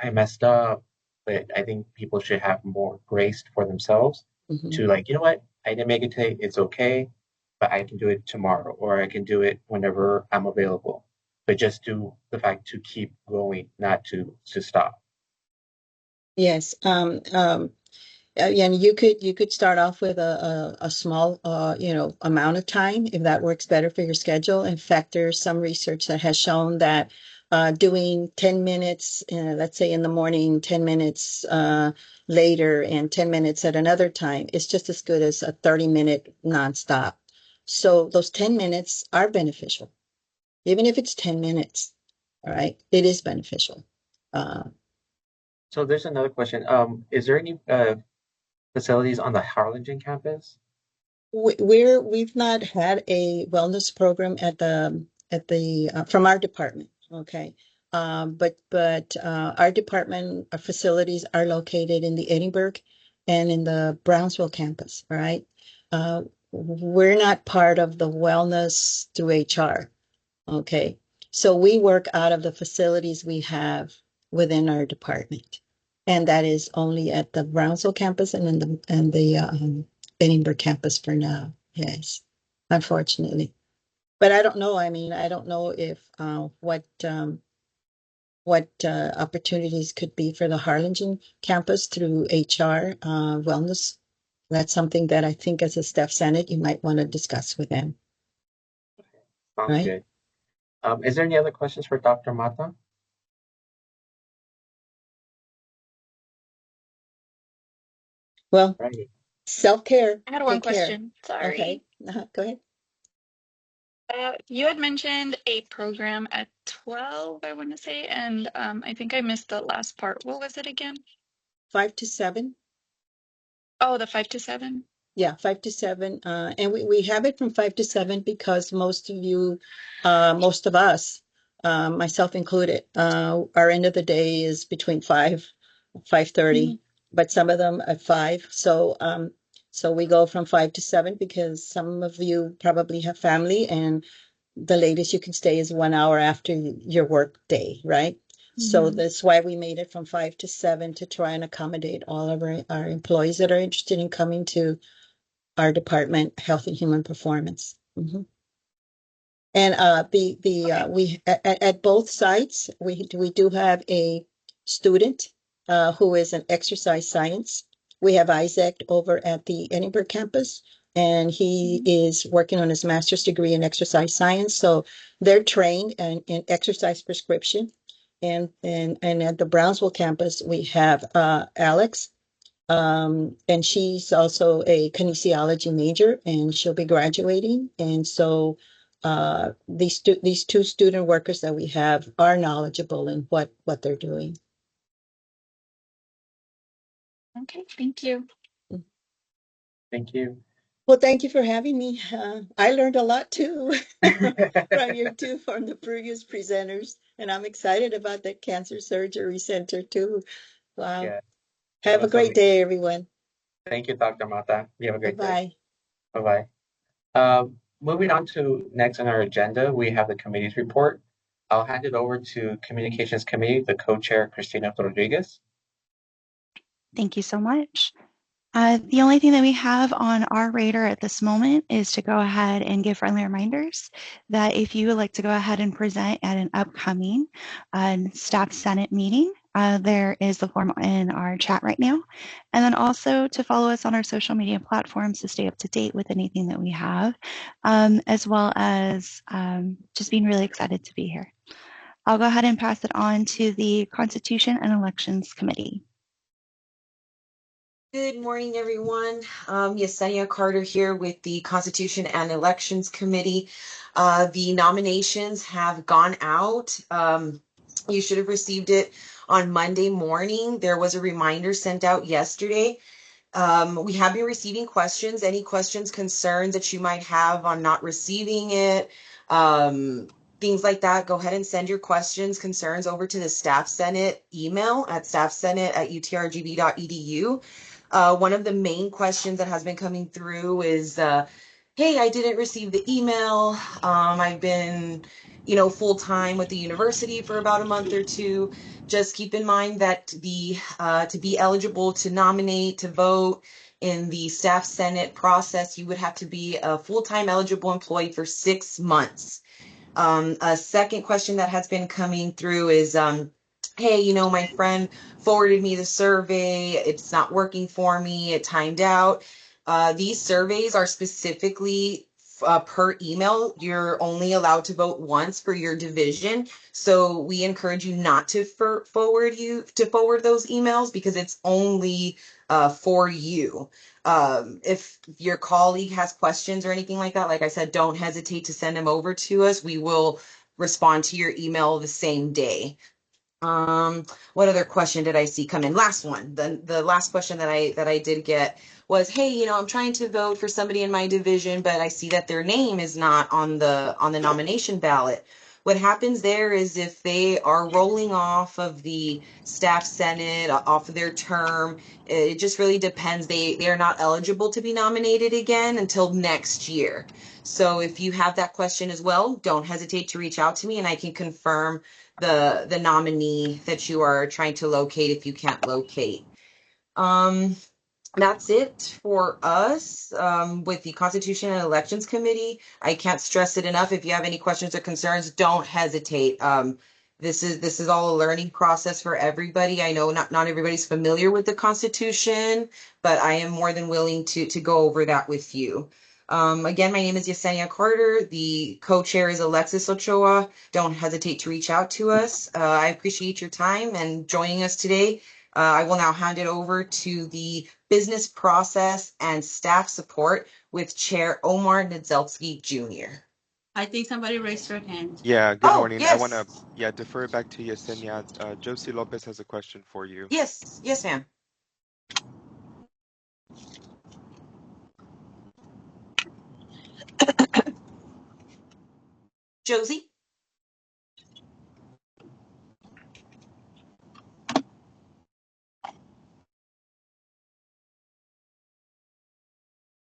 I messed up. But I think people should have more grace for themselves to like, you know what, I didn't make it today, it's okay, but I can do it tomorrow, or I can do it whenever I'm available. But just do the fact to keep going, not to stop. Yes. And you could start off with a small amount of time if that works better for your schedule. In fact, there's some research that has shown that doing 10 minutes, let's say in the morning, 10 minutes later, and 10 minutes at another time is just as good as a 30-minute nonstop. So those 10 minutes are beneficial, even if it's 10 minutes. All right, it is beneficial. So there's another question. Is there any facilities on the Harlingen campus? We've not had a wellness program at the from our department. Okay. But our department facilities are located in the Edinburgh and in the Brownsville campus. All right. We're not part of the wellness through HR. Okay. So we work out of the facilities we have within our department. And that is only at the Brownsville campus and in the Edinburgh campus for now. Yes, unfortunately. But I don't know. I mean, I don't know if what opportunities could be for the Harlingen campus through HR wellness. That's something that I think as a staff senate, you might want to discuss with them. Sounds right? good. Is there any other questions for Dr. Mata? Well, Right. self-care. I had one Take care. question. Sorry. Okay. Go ahead. You had mentioned a program at 12, I want to say, and I think I missed the last part. What was it again? 5 to 7. Oh, the 5 to 7. Yeah, 5 to 7. And we have it from 5 to 7 because most of us, myself included, our end of the day is between 5:30, but some of them at 5. So we go from 5 to 7 because some of you probably have family and the latest you can stay is 1 hour after your work day, right? So that's why we made it from 5 to 7 to try and accommodate all of our employees that are interested in coming to our department, Health and Human Performance. And we at both sites we do have a student who is an exercise science. We have Isaac over at the Edinburgh campus, and he is working on his master's degree in exercise science. So they're trained in exercise prescription. And at the Brownsville campus, we have Alex, and she's also a kinesiology major, and she'll be graduating. And so these two student workers that we have are knowledgeable in what they're doing. Okay, thank you. Thank you. Well, thank you for having me. I learned a lot too from the previous presenters, and I'm excited about that cancer surgery center too. Wow. Yeah. Have a great day, everyone. Thank you, Dr. Mata. You have a great day. Bye-bye. Bye-bye. Moving on to next on our agenda, we have the committee's report. I'll hand it over to Communications Committee, the co-chair, Cristina Rodriguez. Thank you so much. The only thing that we have on our radar at this moment is to go ahead and give friendly reminders that if you would like to go ahead and present at an upcoming staff Senate meeting, there is the form in our chat right now. And then also to follow us on our social media platforms to stay up to date with anything that we have, as well as just being really excited to be here. I'll go ahead and pass it on to the Constitution and Elections Committee. Good morning, everyone. Yesenia Carter here with the Constitution and Elections Committee. The nominations have gone out. You should have received it on Monday morning. There was a reminder sent out yesterday. We have been receiving questions. Any questions, concerns that you might have on not receiving it, things like that, go ahead and send your questions, concerns over to the Staff Senate email at staffsenate@utrgv.edu. One of the main questions that has been coming through is, hey, I didn't receive the email. I've been, full-time with the university for about a month or two. Just keep in mind that to be eligible to nominate, to vote in the Staff Senate process, you would have to be a full-time eligible employee for 6 months. A second question that has been coming through is, hey, my friend forwarded me the survey. It's not working for me. It timed out. These surveys are specifically per email. You're only allowed to vote once for your division. So we encourage you not to forward those emails because it's only for you. If your colleague has questions or anything like that, like I said, don't hesitate to send them over to us. We will respond to your email the same day. What other question did I see come in? Last one. The last question that I did get was, hey, I'm trying to vote for somebody in my division, but I see that their name is not on the nomination ballot. What happens there is if they are rolling off of the Staff Senate, off of their term, it just really depends. They are not eligible to be nominated again until next year. So if you have that question as well, don't hesitate to reach out to me and I can confirm the nominee that you are trying to locate if you can't locate. That's it for us with the Constitution and Elections Committee. I can't stress it enough. If you have any questions or concerns, don't hesitate. This is all a learning process for everybody. I know not everybody's familiar with the Constitution, but I am more than willing to go over that with you. Again, my name is Yesenia Carter. The co-chair is Alexis Ochoa. Don't hesitate to reach out to us. I appreciate your time and joining us today. I will now hand it over to the Business Process and Staff Support with Chair Omar Nadzelski Jr. I think somebody raised their hand. Yeah, good morning. Yes. I want to defer it back to Yesenia. Josie Lopez has a question for you. Yes, ma'am. Josie?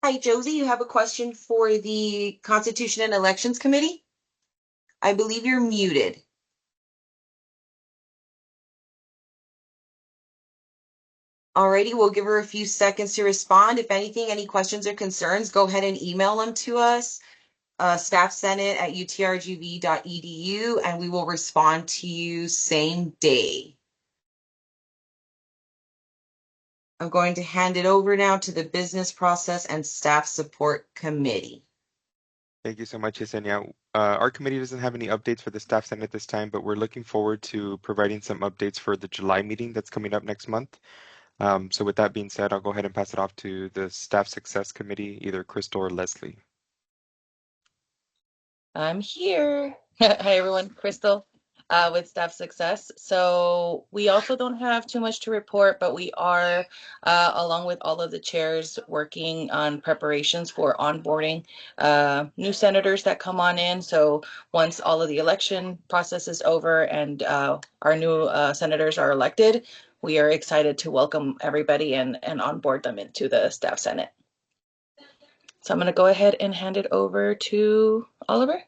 Hi, Josie, you have a question for the Constitution and Elections Committee? I believe you're muted. Alrighty, we'll give her a few seconds to respond. If anything, any questions or concerns, go ahead and email them to us, staffsenate@utrgv.edu, and we will respond to you same day. I'm going to hand it over now to the Business Process and Staff Support Committee. Thank you so much, Yesenia. Our committee doesn't have any updates for the Staff Senate at this time, but we're looking forward to providing some updates for the July meeting that's coming up next month. So with that being said, I'll go ahead and pass it off to the Staff Success Committee, either Crystal or Leslie. I'm here. Hi, everyone. Crystal with Staff Success. So we also don't have too much to report, but we are, along with all of the chairs, working on preparations for onboarding new senators that come on in. So once all of the election process is over and our new senators are elected, we are excited to welcome everybody and onboard them into the Staff Senate. So I'm going to go ahead and hand it over to Oliver.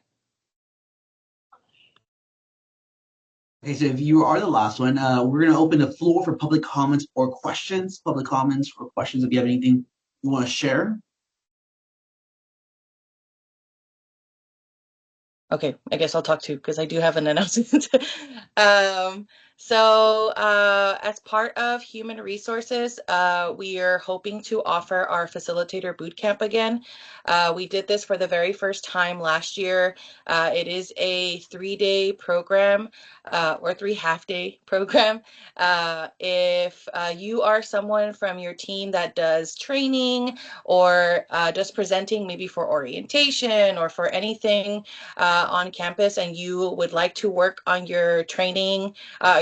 Okay, so if you are the last one, we're going to open the floor for public comments or questions. Public comments or questions if you have anything you want to share. Okay, I guess I'll talk too because I do have an announcement. As part of Human Resources, we are hoping to offer our facilitator bootcamp again. We did this for the very first time last year. It is a 3-day program or 3 half-day program. If you are someone from your team that does training or just presenting maybe for orientation or for anything on campus and you would like to work on your training,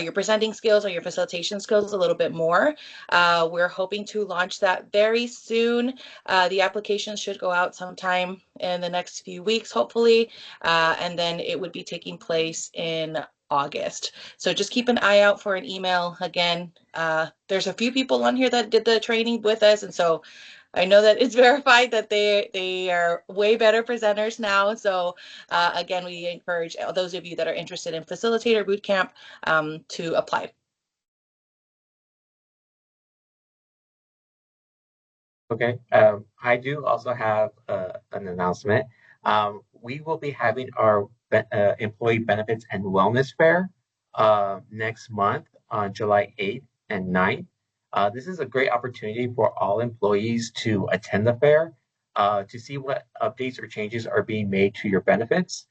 your presenting skills or your facilitation skills a little bit more, we're hoping to launch that very soon. The application should go out sometime in the next few weeks, hopefully, and then it would be taking place in August. So just keep an eye out for an email. Again, there's a few people on here that did the training with us, and so I know that it's verified that they are way better presenters now. So again, we encourage those of you that are interested in Facilitator Bootcamp to apply. Okay, I do also have an announcement. We will be having our Employee Benefits and Wellness Fair next month on July 8th and 9th. This is a great opportunity for all employees to attend the fair to see what updates or changes are being made to your benefits.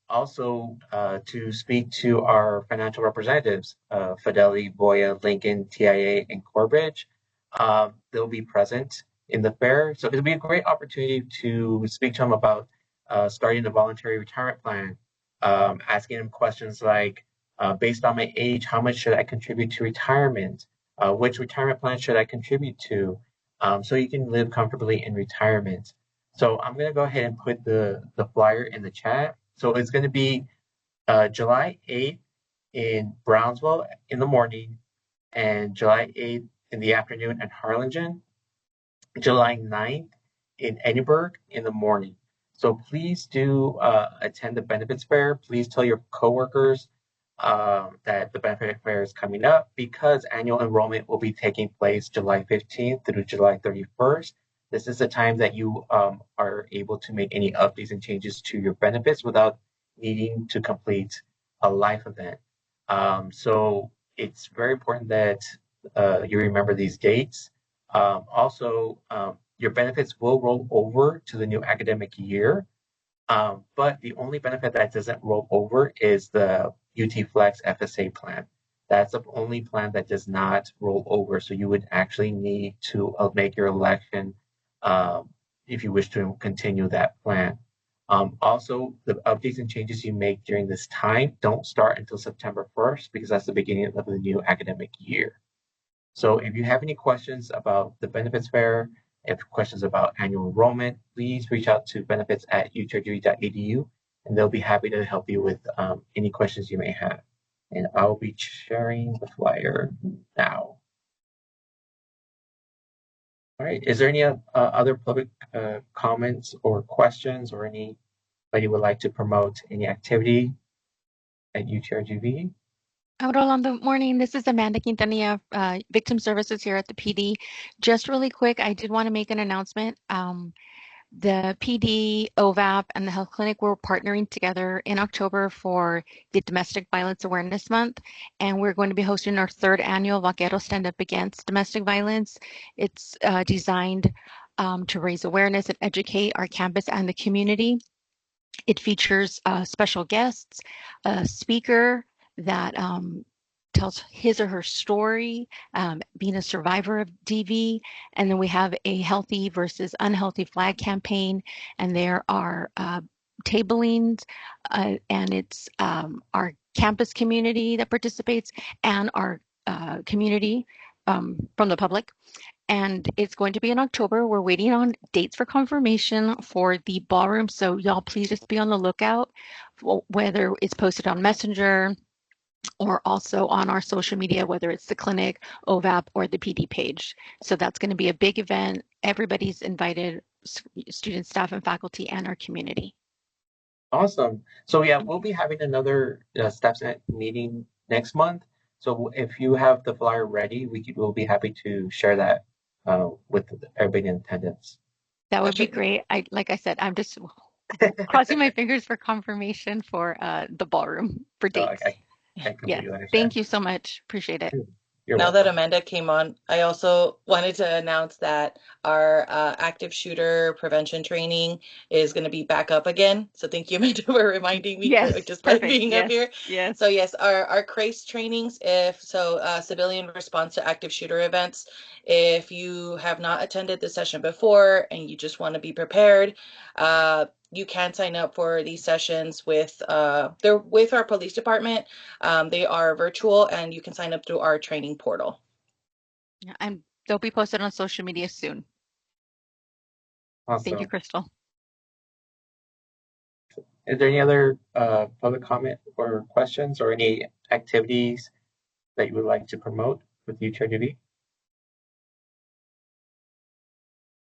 Also, to speak to our financial representatives, Fidelity, Voya, Lincoln, TIA, and Corebridge. They'll be present in the fair. So it'll be a great opportunity to speak to them about starting a voluntary retirement plan, asking them questions like, based on my age, how much should I contribute to retirement? Which retirement plan should I contribute to? So you can live comfortably in retirement. So I'm going to go ahead and put the flyer in the chat. So it's going to be July 8th in Brownsville in the morning and July 8th in the afternoon in Harlingen, July 9th in Edinburgh in the morning. So please do attend the benefits fair. Please tell your coworkers that the benefit fair is coming up because annual enrollment will be taking place July 15th through July 31st. This is the time that you are able to make any updates and changes to your benefits without needing to complete a life event. So it's very important that you remember these dates. Also, your benefits will roll over to the new academic year, but the only benefit that doesn't roll over is the UT Flex FSA plan. That's the only plan that does not roll over. So you would actually need to make your election if you wish to continue that plan. Also, the updates and changes you make during this time don't start until September 1st because that's the beginning of the new academic year. So if you have any questions about the benefits fair, if questions about annual enrollment, please reach out to benefits@utrg.edu and they'll be happy to help you with any questions you may have. And I'll be sharing the flyer now. All right, is there any other public comments or questions or anybody would like to promote any activity at UTRGV? Good morning. This is Amanda Quintanilla, Victim Services here at the PD. Just really quick, I did want to make an announcement. The PD, OVAP, and the Health Clinic were partnering together in October for the Domestic Violence Awareness Month, and we're going to be hosting our 3rd annual Vaquero Stand Up Against Domestic Violence. It's designed to raise awareness and educate our campus and the community. It features special guests, a speaker that tells his or her story, being a survivor of DV. And then we have a healthy versus unhealthy flag campaign. And there are tablings, and it's our campus community that participates and our community from the public. And it's going to be in October. We're waiting on dates for confirmation for the ballroom. So y'all please just be on the lookout, whether it's posted on Messenger or also on our social media, whether it's the clinic, OVAP, or the PD page. So that's going to be a big event. Everybody's invited, students, staff, and faculty, and our community. Awesome. So yeah, we'll be having another Staff Senate meeting next month. So if you have the flyer ready, we'll be happy to share that with everybody in attendance. That would be great. Like I said, I'm just crossing my fingers for confirmation for the ballroom for No, dates. I completely Yes. understand. Thank you so much. Appreciate it. You're Now welcome. that Amanda came on, I also wanted to announce that our active shooter prevention training is going to be back up again. So thank you, Amanda, for reminding me Yes, just by perfect. being up Yes, here. yes. So yes, our CRACE trainings, civilian response to active shooter events. If you have not attended the session before and you just want to be prepared, you can sign up for these sessions they're with our police department. They are virtual and you can sign up through our training portal. And they'll be posted on social media soon. Awesome. Thank you, Crystal. Is there any other public comment or questions or any activities that you would like to promote with UTRGV?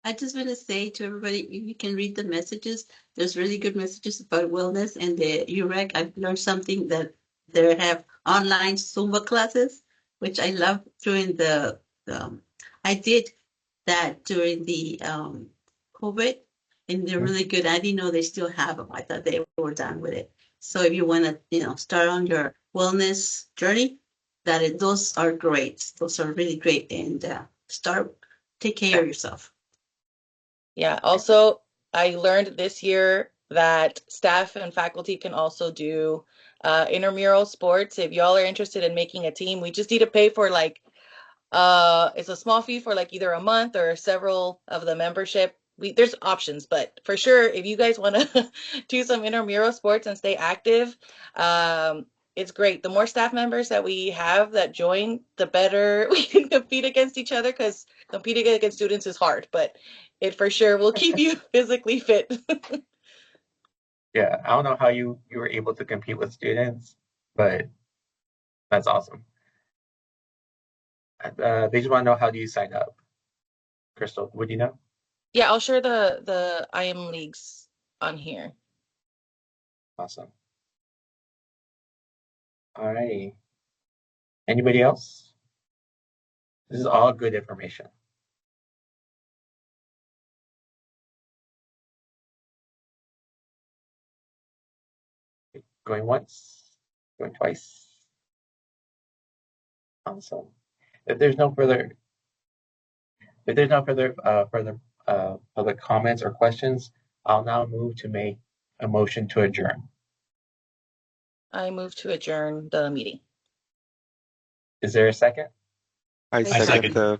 I just want to say to everybody, if you can read the messages, there's really good messages about wellness and the UREC. I've learned something that they have online Zumba classes, which I love during I did that during the COVID, and they're really good. I didn't know they still have them. I thought they were done with it. So if you want to, start on your wellness journey, those are great. Those are really great, and take care of yourself. Yeah. Also, I learned this year that staff and faculty can also do intramural sports. If y'all are interested in making a team, we just need to pay for it's a small fee for either a month or several of the membership. There's options, but for sure, if you guys want to do some intramural sports and stay active, it's great. The more staff members that we have that join, the better we can compete against each other, because competing against students is hard, but it for sure will keep you physically fit. Yeah, I don't know how you were able to compete with students, but that's awesome. They just want to know, how do you sign up? Crystal, would you know? Yeah, I'll share the IM leagues on here. Awesome. All righty. Anybody else? This is all good information. Going once, going twice. Awesome. If there's no further public comments or questions, I'll now move to make a motion to adjourn. I move to adjourn the meeting. Is there a second? I second the.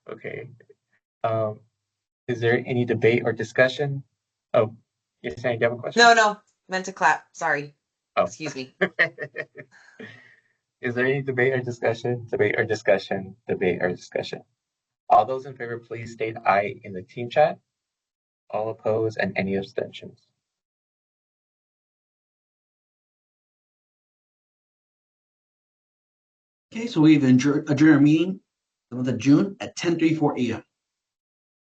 Okay. Is there any debate or discussion? Oh, you're saying you have a question? No, meant to clap. Sorry. Oh. Excuse me. Is there any debate or discussion? Debate or discussion? Debate or discussion? All those in favor, please state aye in the team chat. All opposed and any abstentions? Okay, so we've adjourned our meeting the month of June at 10:34 a.m.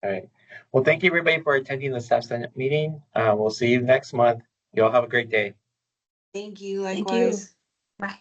All right. Well, thank you everybody for attending the Staff Senate meeting. We'll see you next month. You all have a great day. Thank you. Likewise. Bye.